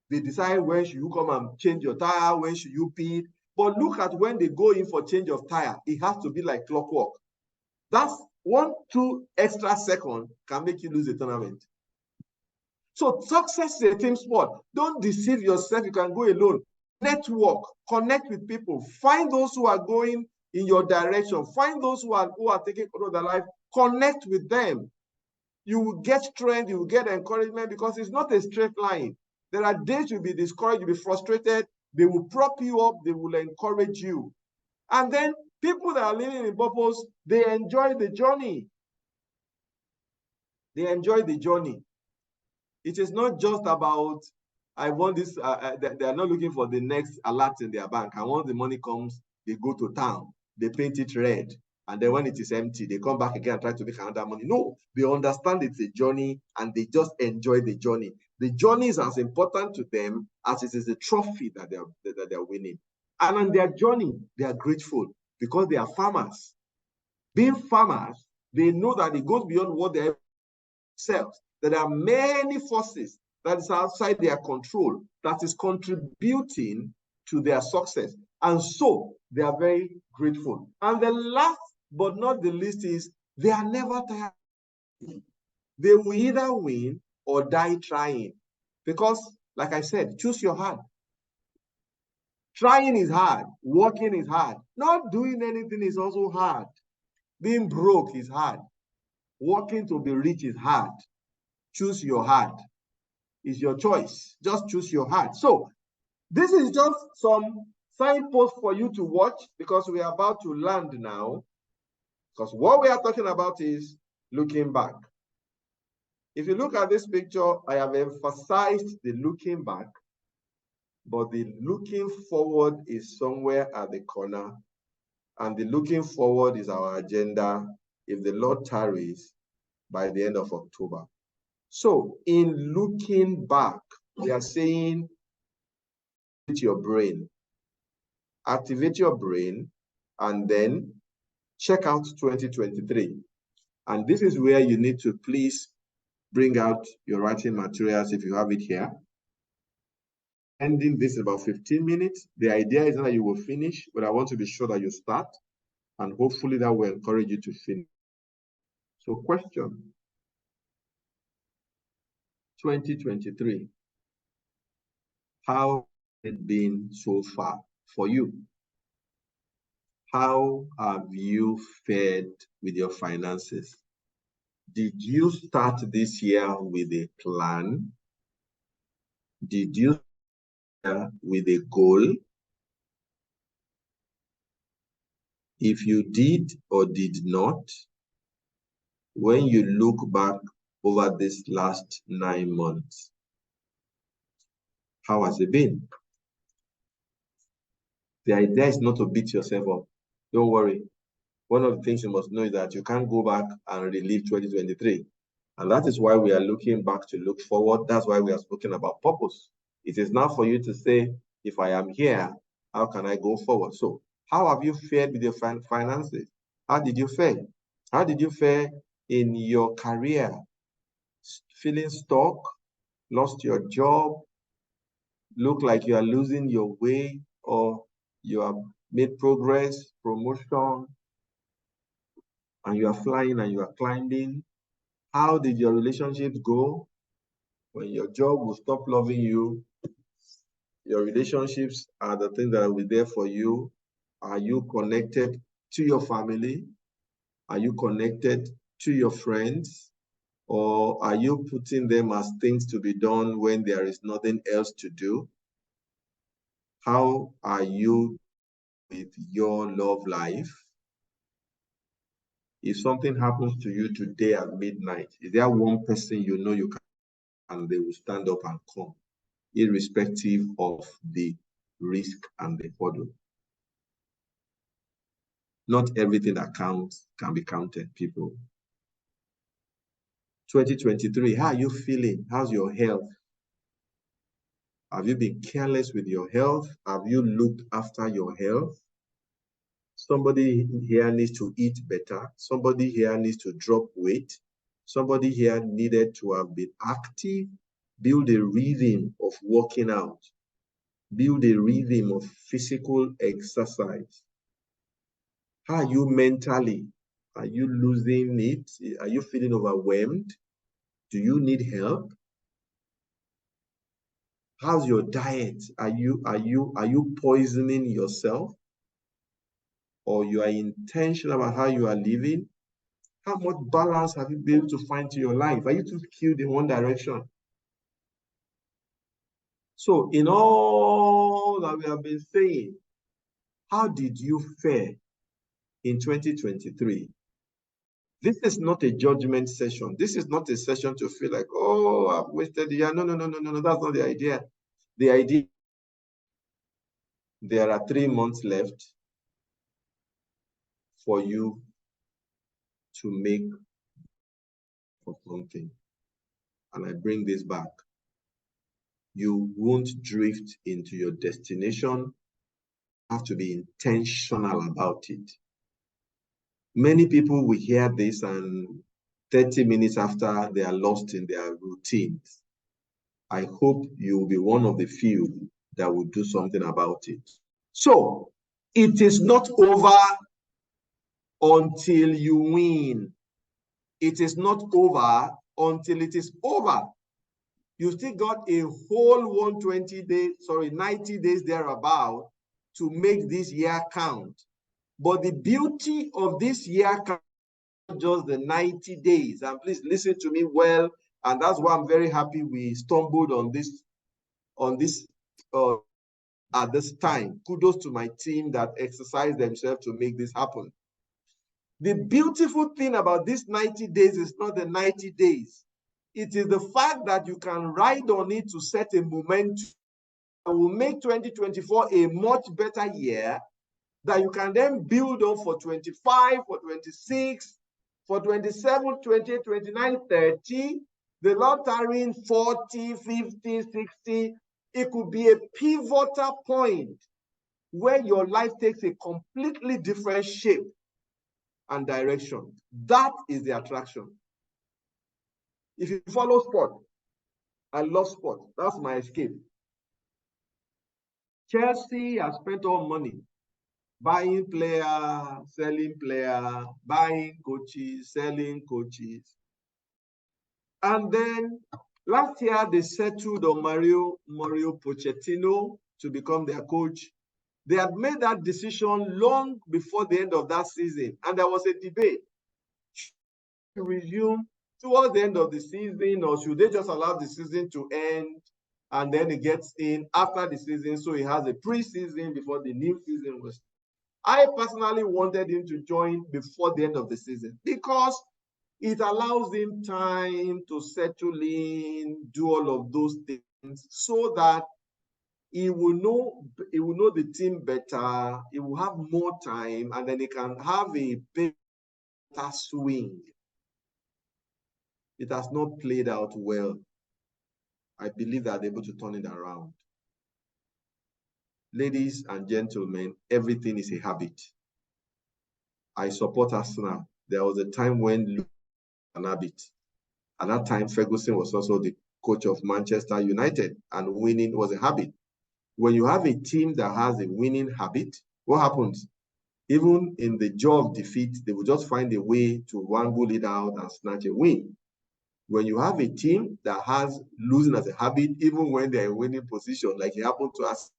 They decide when should you come and change your tire, when should you pit. But look at when they go in for change of tire. It has to be like clockwork. That's 1-2 extra seconds can make you lose a tournament. So success is a team sport. Don't deceive yourself. You can go alone. Network, connect with people. Find those who are going in your direction. Find those who are taking control of their life. Connect with them. You will get strength. You will get encouragement because it's not a straight line. There are days you'll be discouraged, you'll be frustrated. They will prop you up. They will encourage you. And then people that are living in purpose, they enjoy the journey. They enjoy the journey. It is not just about, I want this, they are not looking for the next alert in their bank. And once the money comes, they go to town, they paint it red. And then when it is empty, they come back again and try to make another money. No, they understand it's a journey and they just enjoy the journey. The journey is as important to them as it is the trophy that they're winning. And on their journey, they are grateful because they are farmers. Being farmers, they know that it goes beyond what they themselves. There are many forces that is outside their control that is contributing to their success. And so they are very grateful. And the last but not the least is they are never tired. They will either win or die trying. Because, like I said, choose your heart. Trying is hard. Working is hard. Not doing anything is also hard. Being broke is hard. Working to be rich is hard. Choose your heart. It's your choice. Just choose your heart. So this is just some signposts for you to watch because we are about to land now. Because what we are talking about is looking back. If you look at this picture, I have emphasized the looking back, but the looking forward is somewhere at the corner. And the looking forward is our agenda, if the Lord tarries, by the end of October. So in looking back, we are saying, activate your brain. Activate your brain and then check out 2023. And this is where you need to please bring out your writing materials if you have it here. Ending this about 15 minutes. The idea is not that you will finish, but I want to be sure that you start. And hopefully that will encourage you to finish. So question. 2023. How has it been so far for you? How have you fared with your finances? Did you start this year with a plan? Did you start with a goal? If you did or did not, when you look back over this last 9 months, how has it been? The idea is not to beat yourself up. Don't worry. One of the things you must know is that you can't go back and relive 2023. And that is why we are looking back to look forward. That's why we are speaking about purpose. It is now for you to say, if I am here, how can I go forward? So how have you fared with your finances? How did you fare? How did you fare in your career? Feeling stuck? lost your job, look like you are losing your way, or you have made progress, promotion, and you are flying and you are climbing. How did your relationships go? When your job will stop loving you, your relationships are the things that will be there for you. Are you connected to your family? Are you connected to your friends? Or are you putting them as things to be done when there is nothing else to do? How are you with your love life? If something happens to you today at midnight, is there one person you know you can, and they will stand up and come, irrespective of the risk and the hurdle? Not everything that counts can be counted, people. 2023, how are you feeling? How's your health? Have you been careless with your health? Have you looked after your health? Somebody here needs to eat better. Somebody here needs to drop weight. Somebody here needed to have been active, build a rhythm of working out, build a rhythm of physical exercise. How are you mentally? Are you losing it? Are you feeling overwhelmed? Do you need help? How's your diet? Are you poisoning yourself? Or you are intentional about how you are living? How much balance have you been able to find to your life? Are you too skewed in one direction? So in all that we have been saying, how did you fare in 2023? This is not a judgment session. This is not a session to feel like, oh, I've wasted the year. No, that's not the idea. The idea, there are 3 months left for you to make for something. And I bring this back. You won't drift into your destination. You have to be intentional about it. Many people will hear this and 30 minutes after they are lost in their routines. I hope you will be one of the few that will do something about it. So, it is not over until you win. It is not over until it is over. You still got a whole 120 days, 90 days thereabout to make this year count. But the beauty of this year count is just the 90 days. And please listen to me well. And that's why I'm very happy we stumbled on this at this time. Kudos to my team that exercised themselves to make this happen. The beautiful thing about this 90 days is not the 90 days. It is the fact that you can ride on it to set a momentum that will make 2024 a much better year that you can then build up for 25, for 26, for 27, 28, 29, 30. The Lord tarrying 40, 50, 60. It could be a pivotal point where your life takes a completely different shape and direction. That is the attraction. If you follow sport, I love sport. That's my escape. Chelsea has spent all money buying player, selling player, buying coaches, selling coaches. And then last year they settled on Mario Pochettino to become their coach. They had made that decision long before the end of that season, and there was a debate. Should they resume towards the end of the season, or should they just allow the season to end and then it gets in after the season, so he has a pre-season before the new season was. I personally wanted him to join before the end of the season because it allows him time to settle in, do all of those things, so that he will know the team better, he will have more time, and then he can have a better swing. It has not played out well. I believe that they're able to turn it around. Ladies and gentlemen, everything is a habit. I support Arsenal. There was a time when Luke was an habit. At that time, Ferguson was also the coach of Manchester United, and winning was a habit. When you have a team that has a winning habit, what happens? Even in the jaw of defeat, they will just find a way to wangle it out and snatch a win. When you have a team that has losing as a habit, even when they're in winning position, like it happened to us,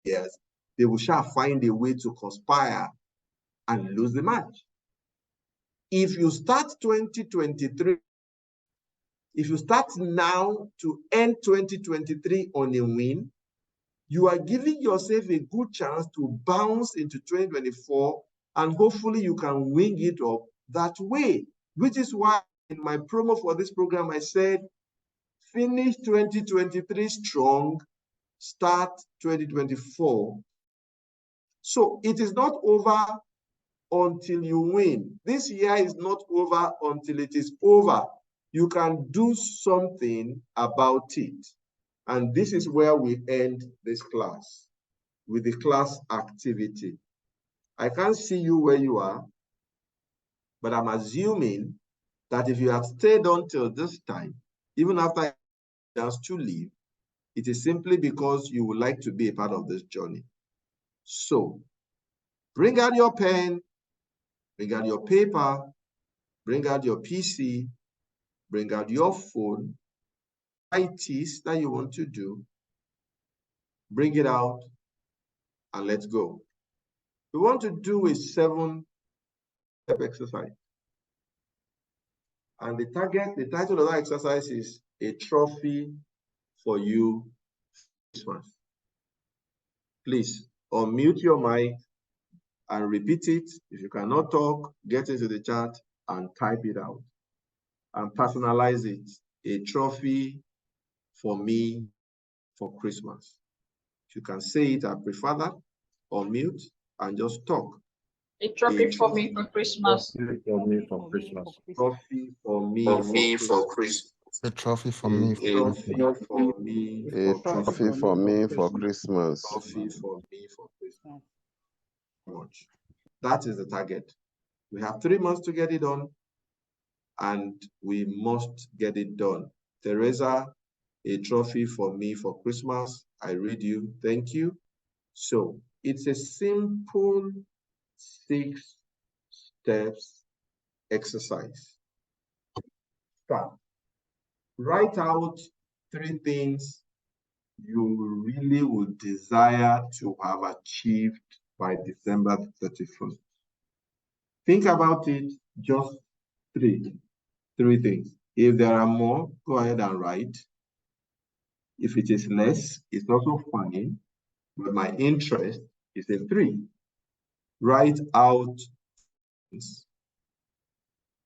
yes, they will shall find a way to conspire and lose the match. If you start 2023, if you start now to end 2023 on a win, you are giving yourself a good chance to bounce into 2024, and hopefully you can wing it up that way, which is why in my promo for this program, I said, finish 2023 strong, start 2024. So it is not over until you win. This year is not over until it is over. You can do something about it. And this is where we end this class, with the class activity. I can't see you where you are, but I'm assuming that if you have stayed until this time, even after you chance to leave, it is simply because you would like to be a part of this journey. So bring out your pen, bring out your paper, bring out your PC, bring out your phone, ITs that you want to do, bring it out, and let's go. We want to do a 7-step exercise. And the title of that exercise is A Trophy for You Christmas. Please unmute your mic and repeat it. If you cannot talk, get into the chat and type it out and personalize it. A trophy for me for Christmas. If you can say it, I prefer that. Unmute and just talk. A trophy for me for Christmas. For me for Christmas. Trophy for me for Christmas. A trophy for me. A trophy for me A for trophy Christmas. for me for Christmas. Trophy for me for Christmas. Much. That is the target. We have 3 months to get it done, and we must get it done. Teresa, a trophy for me for Christmas. I read you. Thank you. So it's a simple 6 steps exercise. Start. Write out 3 things you really would desire to have achieved by December 31st. Think about it, just 3 things. If there are more, go ahead and write. If it is less, it's also fine, but my interest is in 3. Write out things.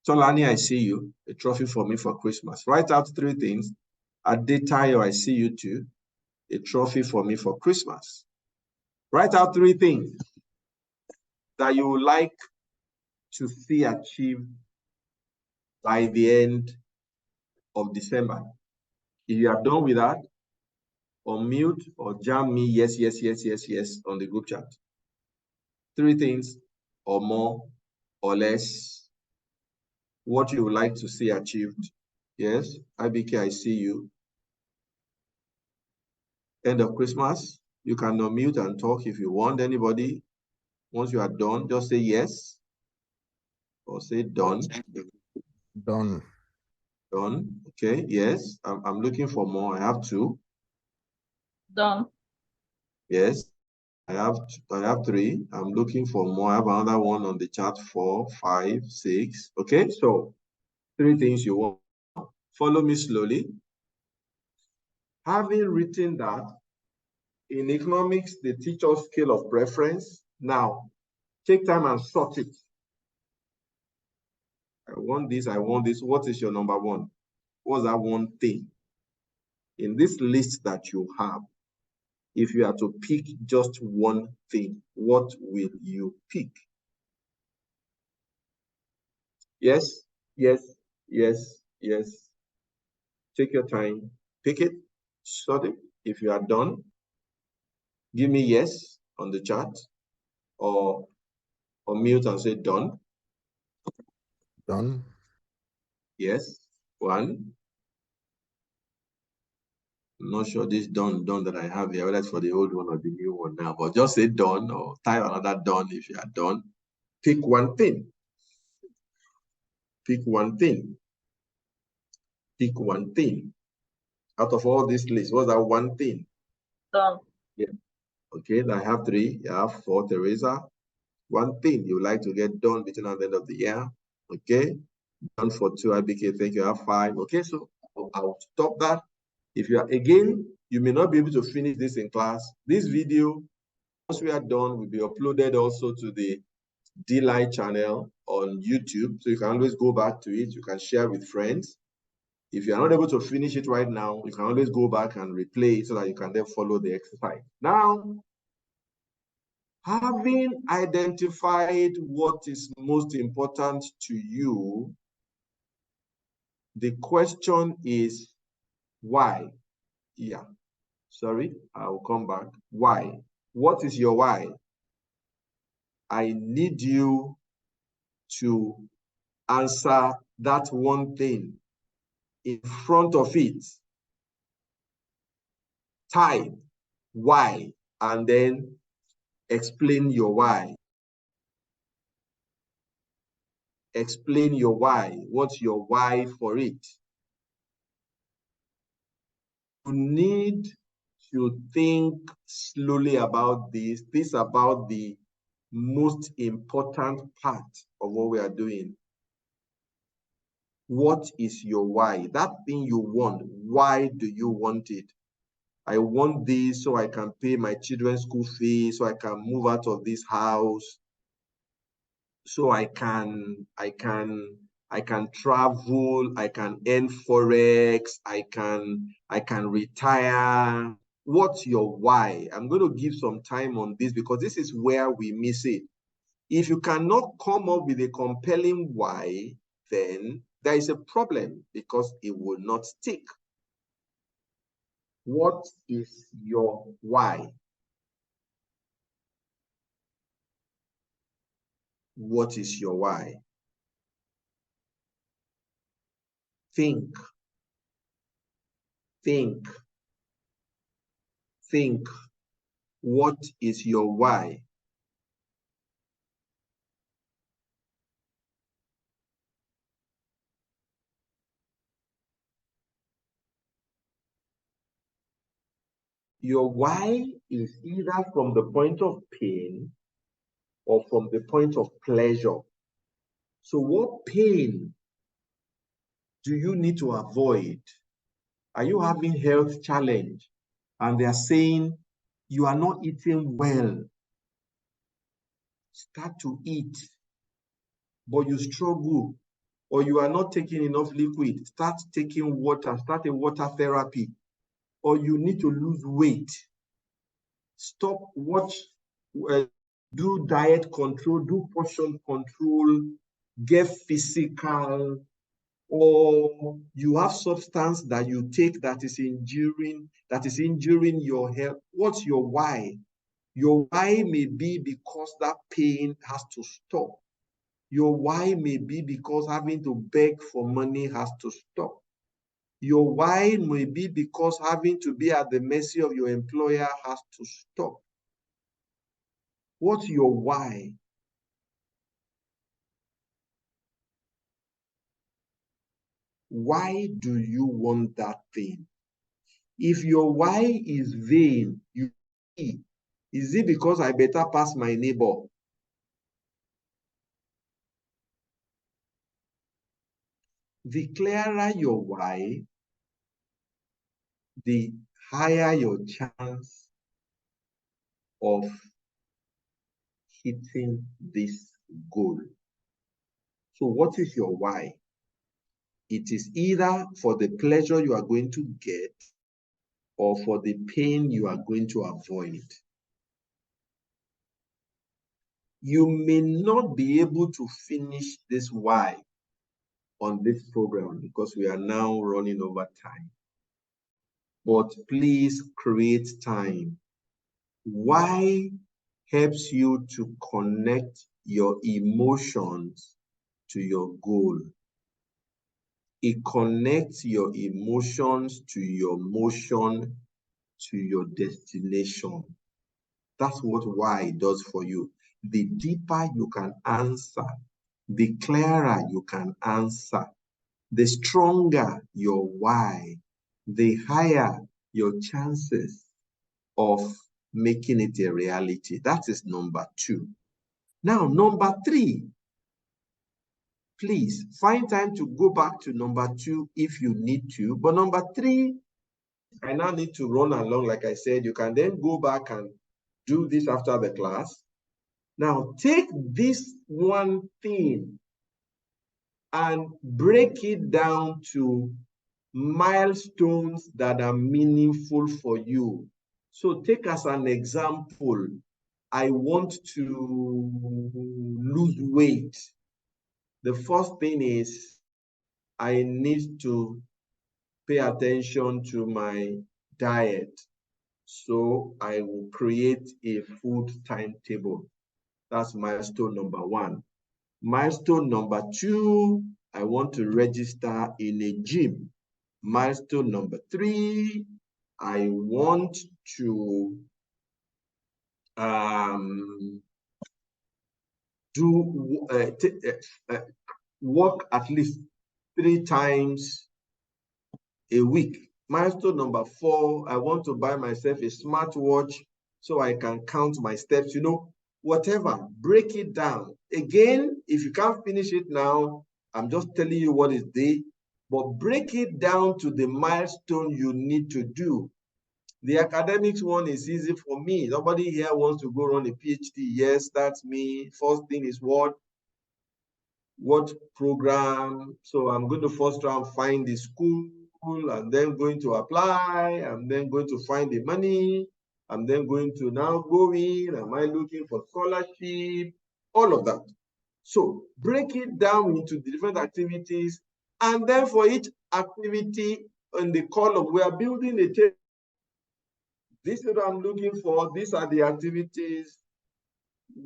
Solani, I see you. A trophy for me for Christmas. Write out 3 things. Adetayo, I see you too. A trophy for me for Christmas. Write out 3 things that you would like to see achieved by the end of December. If you are done with that, unmute or jam me yes on the group chat. 3 things or more or less, what you would like to see achieved. Yes, IBK, I see you. End of Christmas, you can unmute and talk if you want. Anybody, once you are done, just say yes or say done. Done. Done. Okay, yes, I'm looking for more. I have 2. Done. Yes, I have 3. I'm looking for more. I have another one on the chat, 4, 5, 6. Okay, so 3 things you want. Follow me slowly. Having written that, in economics, they teach us scale of preference. Now, take time and sort it. I want this, I want this. What is your number 1? What's that one thing? In this list that you have, if you are to pick just one thing, what will you pick? Yes, yes, yes, yes. Take your time, pick it, sort it. If you are done, give me yes on the chat or mute and say done. Done. Yes, 1. I'm not sure this done that I have here, whether it's for the old one or the new one now, but just say done or type another done if you are done. Pick one thing. Pick one thing. Pick one thing. Out of all this list, what's that one thing? Done. Yeah. Okay, I have 3. You have 4, Teresa. One thing you would like to get done between now and the end of the year. Okay. Done for 2, IBK. Thank you. I have 5. Okay, so I'll stop that. If you are, again, you may not be able to finish this in class. This video, once we are done, will be uploaded also to the D-Light channel on YouTube. So you can always go back to it. You can share with friends. If you are not able to finish it right now, you can always go back and replay it so that you can then follow the exercise. Now, having identified what is most important to you, the question is why? Yeah, sorry, I will come back. Why? What is your why? I need you to answer that one thing. In front of it, type why, and then explain your why. Explain your why. What's your why for it? You need to think slowly about this. This is about the most important part of what we are doing. What is your why? That thing you want, why do you want it? I want this so I can pay my children's school fees, so I can move out of this house, so I can travel, I can earn forex, I can retire. What's your why? I'm going to give some time on this because this is where we miss it. If you cannot come up with a compelling why, then there is a problem because it will not stick. What is your why? What is your why? Think. Think. Think. What is your why? Your why is either from the point of pain or from the point of pleasure. So what pain do you need to avoid? Are you having health challenge? And they are saying you are not eating well. Start to eat, but you struggle, or you are not taking enough liquid. Start taking water, start a water therapy, or you need to lose weight. Stop, do diet control, do portion control, get physical, or you have substance that you take that is injuring your health. What's your why? Your why may be because that pain has to stop. Your why may be because having to beg for money has to stop. Your why may be because having to be at the mercy of your employer has to stop. What's your why? Why do you want that thing? If your why is vain, is it because I better pass my neighbor? The clearer your why, the higher your chance of hitting this goal. So what is your why? It is either for the pleasure you are going to get or for the pain you are going to avoid. You may not be able to finish this why on this program because we are now running over time. But please create time. Why helps you to connect your emotions to your goal. It connects your emotions to your motion, to your destination. That's what why does for you. The deeper you can answer, the clearer you can answer, the stronger your why, the higher your chances of making it a reality. That is number 2. Now, number 3, please find time to go back to number 2 if you need to. But number 3, I now need to run along. Like I said, you can then go back and do this after the class. Now, take this one thing and break it down to milestones that are meaningful for you. So take as an example, I want to lose weight. The first thing is I need to pay attention to my diet. So I will create a food timetable. That's milestone number 1. Milestone number 2, I want to register in a gym. Milestone number 3, I want to work at least 3 times a week. Milestone number 4, I want to buy myself a smartwatch so I can count my steps. You know, whatever, break it down. Again, if you can't finish it now, I'm just telling you what is there, but break it down to the milestone you need to do. The academics one is easy for me. Nobody here wants to go run a PhD. Yes, that's me. First thing is what program. So I'm going to first try and find the school. I'm then going to apply. I'm then going to find the money. I'm then going to now go in. Am I looking for scholarship? All of that. So break it down into the different activities. And then for each activity in the column, we are building a table. This is what I'm looking for. These are the activities.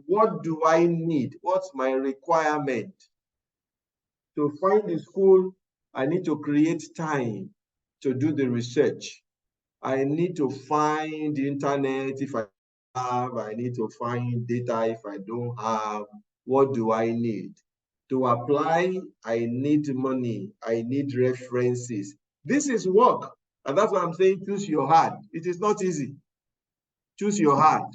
What do I need? What's my requirement? To find the school, I need to create time to do the research. I need to find the internet if I have. I need to find data if I don't have. What do I need? To apply, I need money. I need references. This is work. And that's why I'm saying choose your heart. It is not easy. Choose your heart.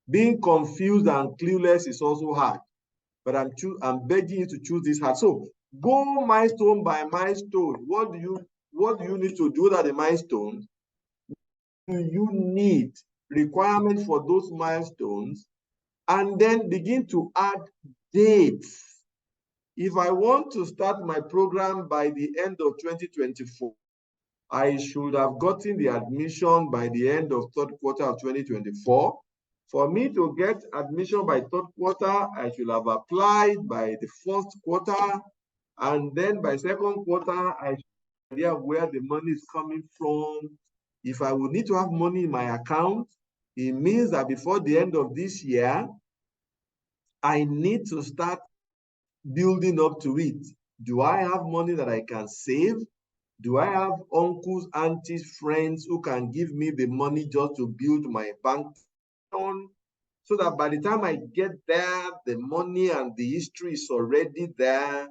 Being confused and clueless is also hard. But I'm begging you to choose this heart. So go milestone by milestone. What do you need to do? What are the milestones? Do you need requirements for those milestones? And then begin to add dates. If I want to start my program by the end of 2024, I should have gotten the admission by the end of 3rd quarter of 2024. For me to get admission by 3rd quarter, I should have applied by the 1st quarter. And then by 2nd quarter, I should have idea where the money is coming from. If I would need to have money in my account, it means that before the end of this year, I need to start building up to it. Do I have money that I can save? Do I have uncles, aunties, friends who can give me the money just to build my bank account? So that by the time I get there, the money and the history is already there.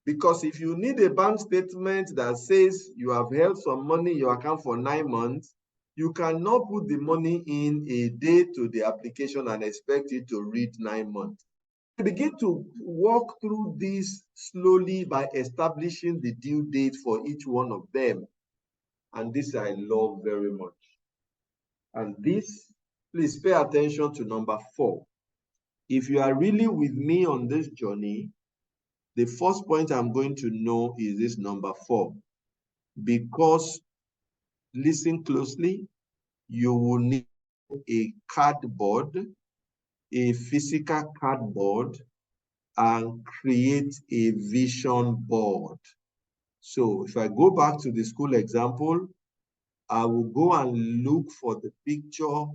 Because if you need a bank statement that says you have held some money in your account for 9 months, you cannot put the money in a day to the application and expect it to read 9 months. Begin to walk through this slowly by establishing the due date for each one of them. And this I love very much. And this, please pay attention to number 4. If you are really with me on this journey, the first point I'm going to know is this number 4. Because, listen closely, you will need a cardboard, a physical cardboard, and create a vision board. So if I go back to the school example, I will go and look for the picture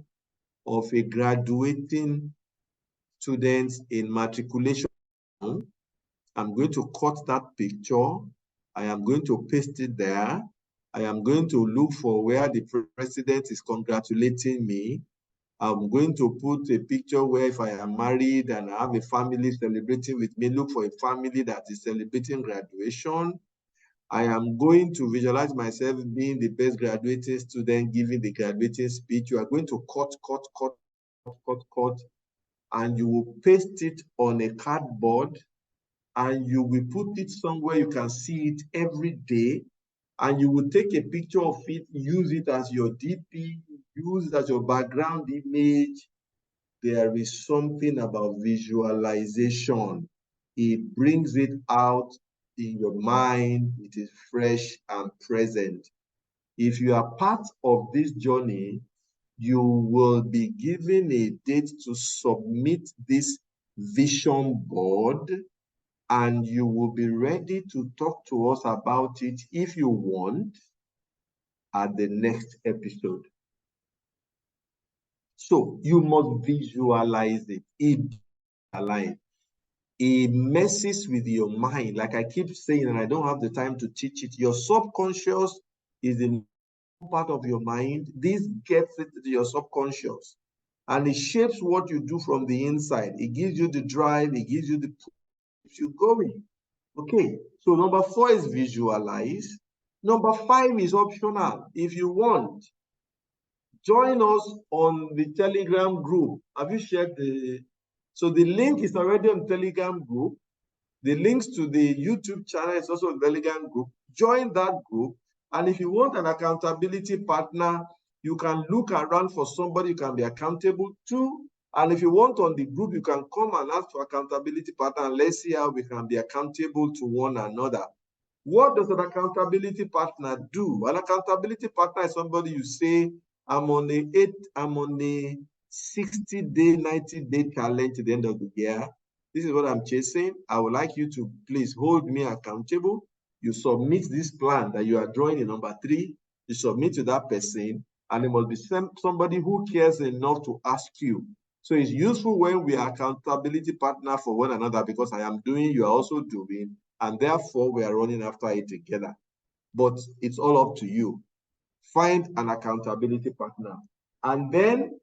of a graduating student in matriculation. I'm going to cut that picture I am going to paste it there. I am going to look for where the president is congratulating me. I'm going to put a picture where if I am married and I have a family celebrating with me, look for a family that is celebrating graduation. I am going to visualize myself being the best graduating student, giving the graduating speech. You are going to cut, and you will paste it on a cardboard, and you will put it somewhere you can see it every day, and you will take a picture of it, use it as your DP, use it as your background image. There is something about visualization. It brings it out in your mind. It is fresh and present. If you are part of this journey, you will be given a date to submit this vision board, and you will be ready to talk to us about it if you want at the next episode. So you must visualize it. It messes with your mind. Like I keep saying, and I don't have the time to teach it, your subconscious is the part of your mind. This gets it to your subconscious, and it shapes what you do from the inside. It gives you the drive, it gives you the keeps you going. Okay, so number 4 is visualize. Number 5 is optional. If you want, join us on the Telegram group. Have you shared the... So the link is already on Telegram group. The links to the YouTube channel is also on Telegram group. Join that group. And if you want an accountability partner, you can look around for somebody you can be accountable to. And if you want on the group, you can come and ask for accountability partner, and let's see how we can be accountable to one another. What does an accountability partner do? An accountability partner is somebody you say, I'm on a 60-day, 90-day challenge at the end of the year. This is what I'm chasing. I would like you to please hold me accountable. You submit this plan that you are drawing in number 3. You submit to that person, and it must be somebody who cares enough to ask you. So it's useful when we are accountability partner for one another, because I am doing, you are also doing, and therefore we are running after it together. But it's all up to you. Find an accountability partner. And then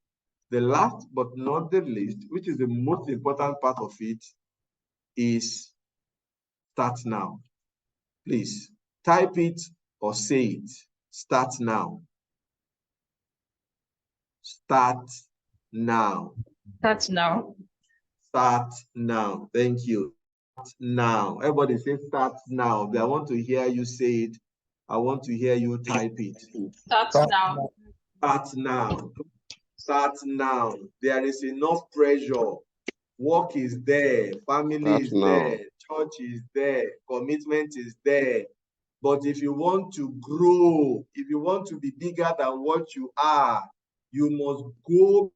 the last but not the least, which is the most important part of it, is start now. Please type it or say it. Start now. Start now. Start now. Start now. Thank you. Start now. Everybody say start now. I want to hear you say it. I want to hear you type it. Start now. Start now. Start now. There is enough pressure. Work is there. Family is there. Church is there. Commitment is there. But if you want to grow, if you want to be bigger than what you are, you must go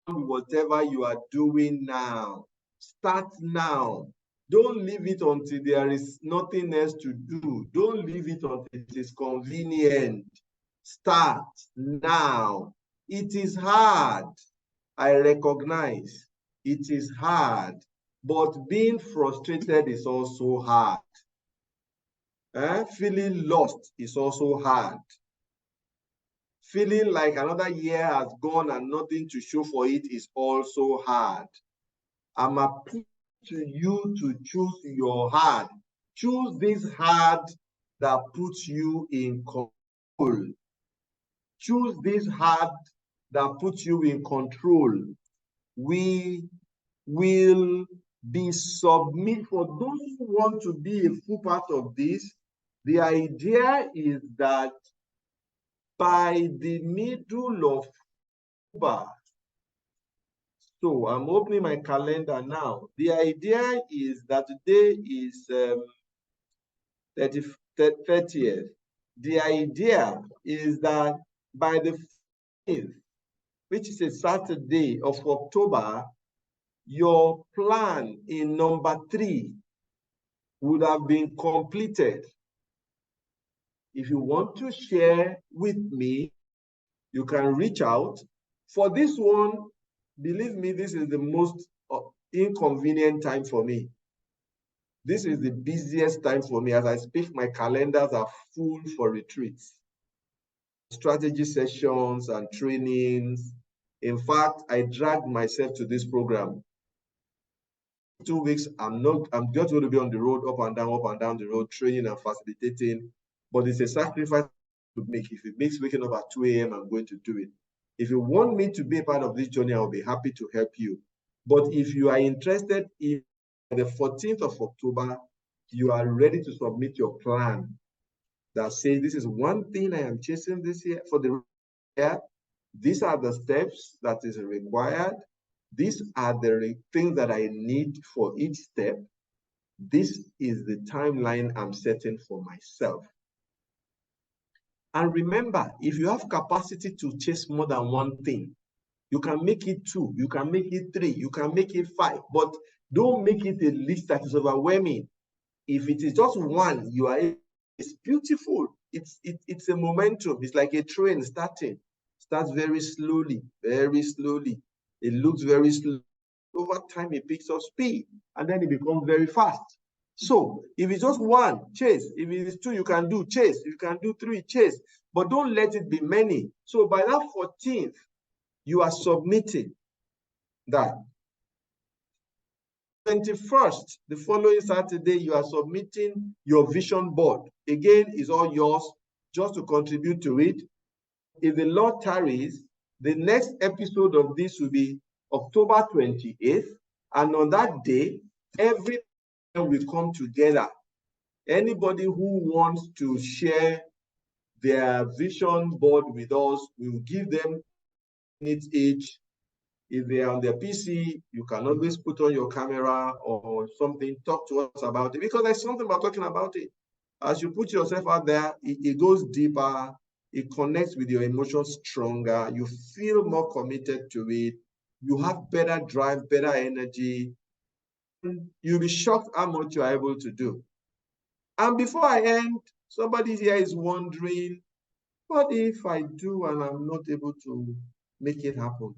with whatever you are doing now. Start now. Don't leave it until there is nothing else to do. Don't leave it until it is convenient. Start now. It is hard. I recognize it is hard, but being frustrated is also hard. Feeling lost is also hard. Feeling like another year has gone and nothing to show for it is also hard. I'm appealing to you to choose your hard. Choose this hard that puts you in control. Choose this hard that puts you in control. We will be submit for those who want to be a full part of this. The idea is that by the middle of October, so I'm opening my calendar now. The idea is that today is 30th. The idea is that by the 5th, which is a Saturday of October, your plan in number 3 would have been completed. If you want to share with me, you can reach out. For this one, believe me, this is the most inconvenient time for me. This is the busiest time for me. As I speak, my calendars are full for retreats, strategy sessions and trainings. In fact, I dragged myself to this program. 2 weeks, I'm just going to be on the road, up and down the road, training and facilitating. But it's a sacrifice to make. If it makes waking up at 2 a.m., I'm going to do it. If you want me to be a part of this journey, I'll be happy to help you. But if you are interested, if the 14th of October, you are ready to submit your plan that says, this is one thing I am chasing this year for the year. These are the steps that is required. These are the things that I need for each step. This is the timeline I'm setting for myself. And remember, if you have capacity to chase more than one thing, you can make it 2, you can make it 3, you can make it 5, but don't make it a list that is overwhelming. If it is just one, it's beautiful. It's a momentum. It's like a train starting. Starts very slowly, very slowly. It looks very slow. Over time, it picks up speed, and then it becomes very fast. So if it's just one, chase. If it is 2, you can do chase. If you can do 3, chase. But don't let it be many. So by that 14th, you are submitting that. 21st, the following Saturday, you are submitting your vision board. Again, it's all yours, just to contribute to it. If the Lord tarries, the next episode of this will be October 28th. And on that day, everyone will come together. Anybody who wants to share their vision board with us, we will give them minutes each. If they are on their PC, you can always put on your camera or something, talk to us about it, because there's something about talking about it. As you put yourself out there, it goes deeper, it connects with your emotions stronger, you feel more committed to it, you have better drive, better energy. You'll be shocked how much you're able to do. And before I end, somebody here is wondering, what if I do and I'm not able to make it happen?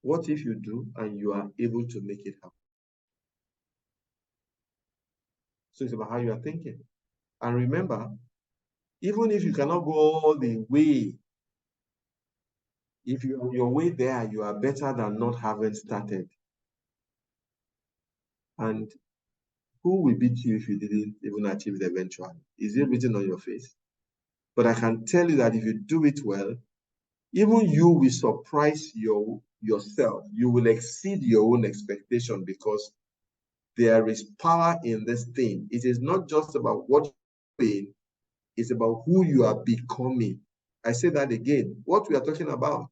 What if you do and you are able to make it happen? So it's about how you are thinking. And remember, even if you cannot go all the way, if you're on your way there, you are better than not having started. And who will beat you if you didn't even achieve it eventually? Is it written on your face? But I can tell you that if you do it well, even you will surprise yourself. You will exceed your own expectation, because there is power in this thing. It is not just about what you're doing, it's about who you are becoming. I say that again. What we are talking about,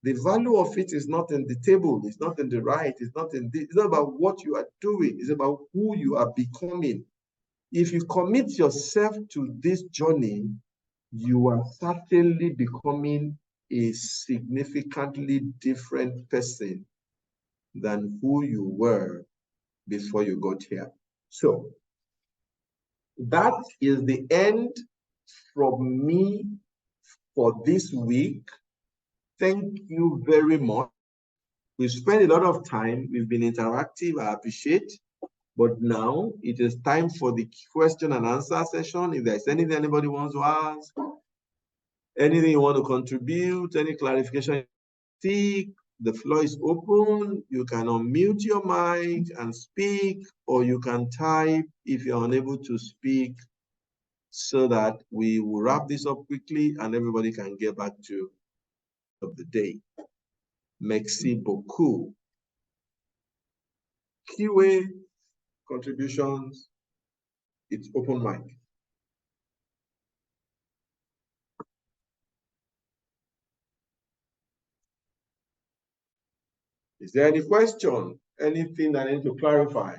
the value of it is not in the table, it's not in the right, it's not in this, it's not about what you are doing, it's about who you are becoming. If you commit yourself to this journey, you are certainly becoming a significantly different person than who you were before you got here. So that is the end from me for this week. Thank you very much. We've spent a lot of time. We've been interactive. I appreciate. But now it is time for the question and answer session. If there's anything anybody wants to ask, anything you want to contribute, any clarification, the floor is open. You can unmute your mic and speak, or you can type if you're unable to speak, so that we will wrap this up quickly and everybody can get back to of the day. Merci beaucoup. QA contributions, it's open mic. Is there any question? Anything that I need to clarify?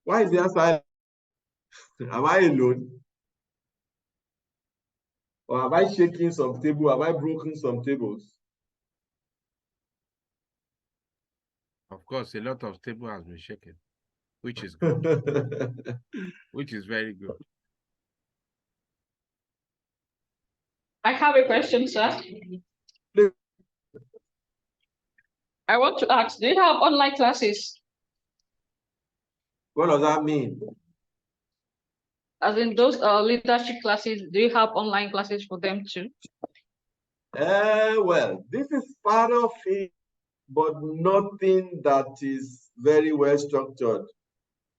Why is the answer? Am I alone? Or have I shaken some table? Have I broken some tables? Of course, a lot of table has been shaken, which is good, which is very good. I have a question, sir. Please. I want to ask, do you have online classes? What does that mean? As in those leadership classes, do you have online classes for them too? Well, this is part of it, but nothing that is very well structured.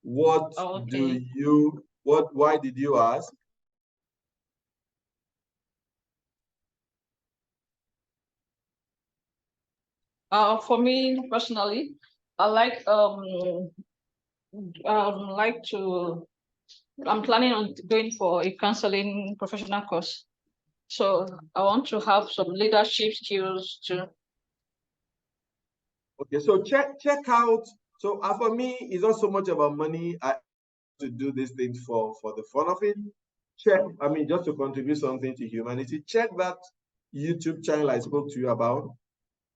What Okay. why did you ask? For me personally, I like to. I'm planning on going for a counseling professional course, so I want to have some leadership skills too. Okay, so check out. So for me, it's not so much about money. I to do these things for the fun of it. I mean, just to contribute something to humanity. Check that YouTube channel I spoke to you about.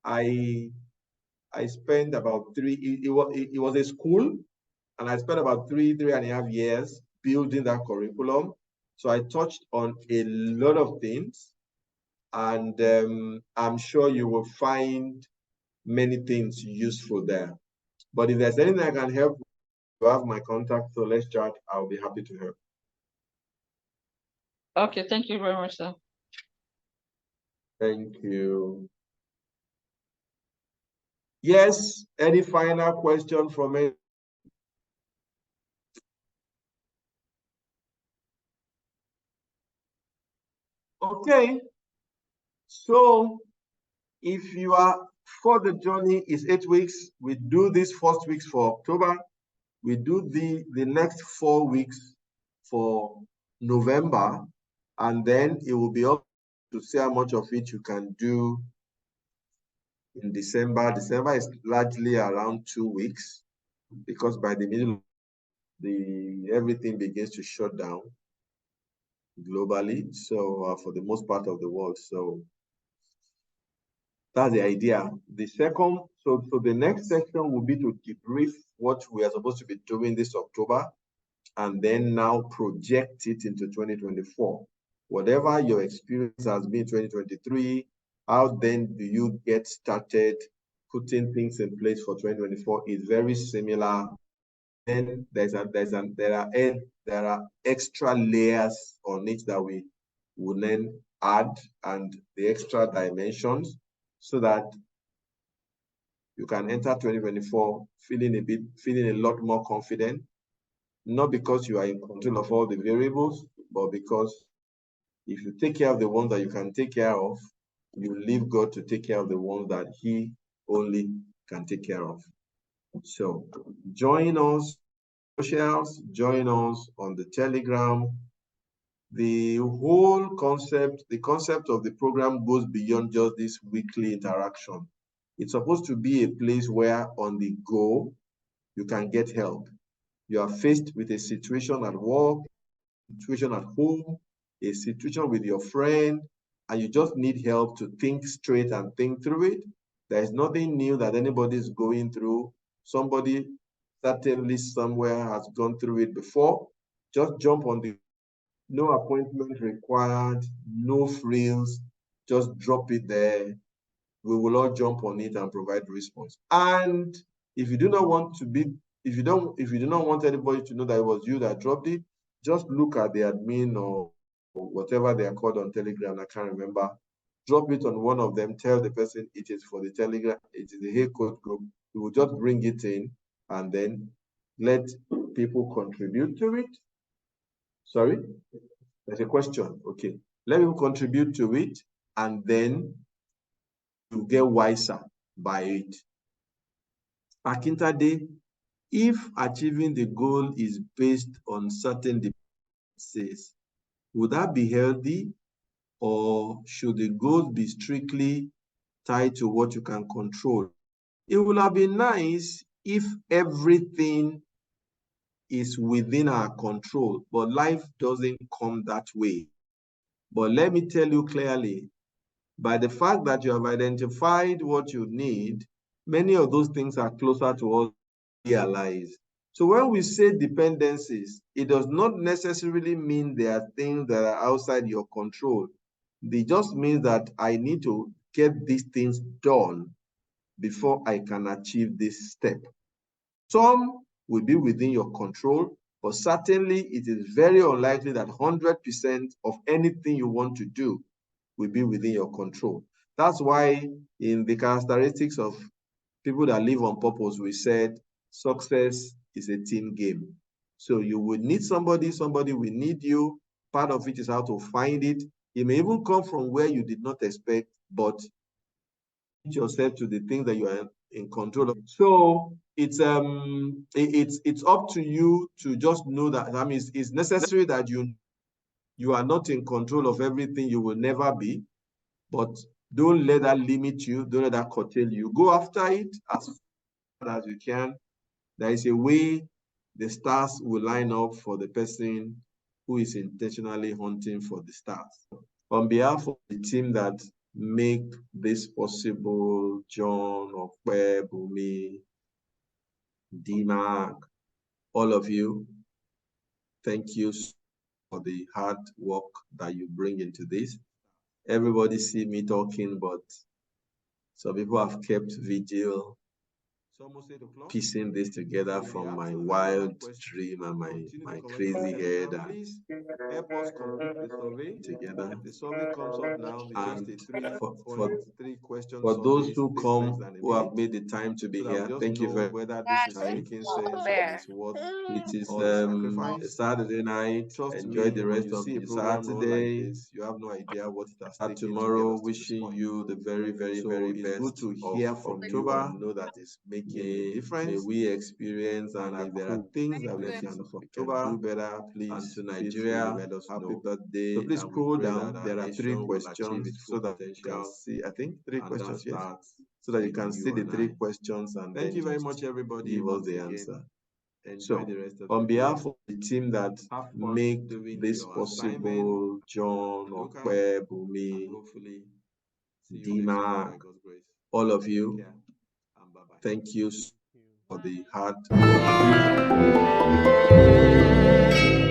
I spent about it was a school, and I spent about 3.5 years building that curriculum. So I touched on a lot of things, and I'm sure you will find many things useful there. But if there's anything I can help, you have my contact, so let's chat. I'll be happy to help. Okay, thank you very much, sir. Thank you. Yes, any final question from me? Okay. So if you are for the journey is 8 weeks, we do this first weeks for October. We do the next 4 weeks for November, and then it will be up to see how much of it you can do in December. December is largely around 2 weeks, because by the middle, everything begins to shut down globally. So for the most part of the world, so that's the idea. The second, so the next section will be to debrief what we are supposed to be doing this October, and then now project it into 2024. Whatever your experience has been 2023, how then do you get started putting things in place for 2024 is very similar. Then there are extra layers on it that we will then add, and the extra dimensions, so that you can enter 2024 feeling a lot more confident, not because you are in control of all the variables, but because if you take care of the ones that you can take care of, you leave God to take care of the ones that He only can take care of. So join us, socials, join us on the Telegram. The whole concept, the concept of the program goes beyond just this weekly interaction. It's supposed to be a place where on the go, you can get help. You are faced with a situation at work, a situation at home, a situation with your friend, and you just need help to think straight and think through it. There's nothing new that anybody's going through. Somebody certainly somewhere has gone through it before. Just jump on the, no appointment required, no frills, just drop it there. We will all jump on it and provide response. And if you do not want to be, if you do not want anybody to know that it was you that dropped it, just look at the admin or whatever they are called on Telegram. I can't remember. Drop it on one of them. Tell the person it is for the Telegram. It is the HeyCoach group. We will just bring it in and then let people contribute to it. Sorry, there's a question. Okay, let people contribute to it, and then you get wiser by it. Akintade, if achieving the goal is based on certain dependencies, would that be healthy, or should the goals be strictly tied to what you can control? It would have been nice if everything is within our control, but life doesn't come that way. But let me tell you clearly, by the fact that you have identified what you need, many of those things are closer to us than we realize. So when we say dependencies, it does not necessarily mean there are things that are outside your control. It just means that I need to get these things done before I can achieve this step. Some will be within your control, but certainly it is very unlikely that 100% of anything you want to do will be within your control. That's why in the characteristics of people that live on purpose, we said success is a team game. So you will need somebody will need you. Part of it is how to find it. It may even come from where you did not expect, but yourself to the things that you are in control of. So it's up to you to just know that. I mean, it's necessary that you are not in control of everything. You will never be, but don't let that limit you. Don't let that curtail you. Go after it as far as you can. There is a way the stars will line up for the person who is intentionally hunting for the stars. On behalf of the team that make this possible, John, Okwe, Bumi, Tmak, all of you, thank you for the hard work that you bring into this. Everybody see me talking, but some people have kept vigil, piecing this together from my wild dream and my crazy head, and help us complete the survey together. The survey comes up now. And for those who come, who have made the time to be here, thank you very much. Whether this is making sense or it's what it is. A Saturday night. Enjoy the rest of the Saturday. You have no idea what it has taken. Tomorrow, wishing you the very, very, very best. It's good to hear from you and know that it's making a difference. May we experience, and if there are things that we can do better, please. And to Nigeria, let us happy birthday. So please scroll down. There are 3 questions so that you can see. I think 3 questions, yes. So that you can see the 3 questions, and thank you very much, everybody. Give us the answer. So, on behalf of the team that make this possible, John, Okwe, Bumi, Tmak, all of you, thank you for the hard work.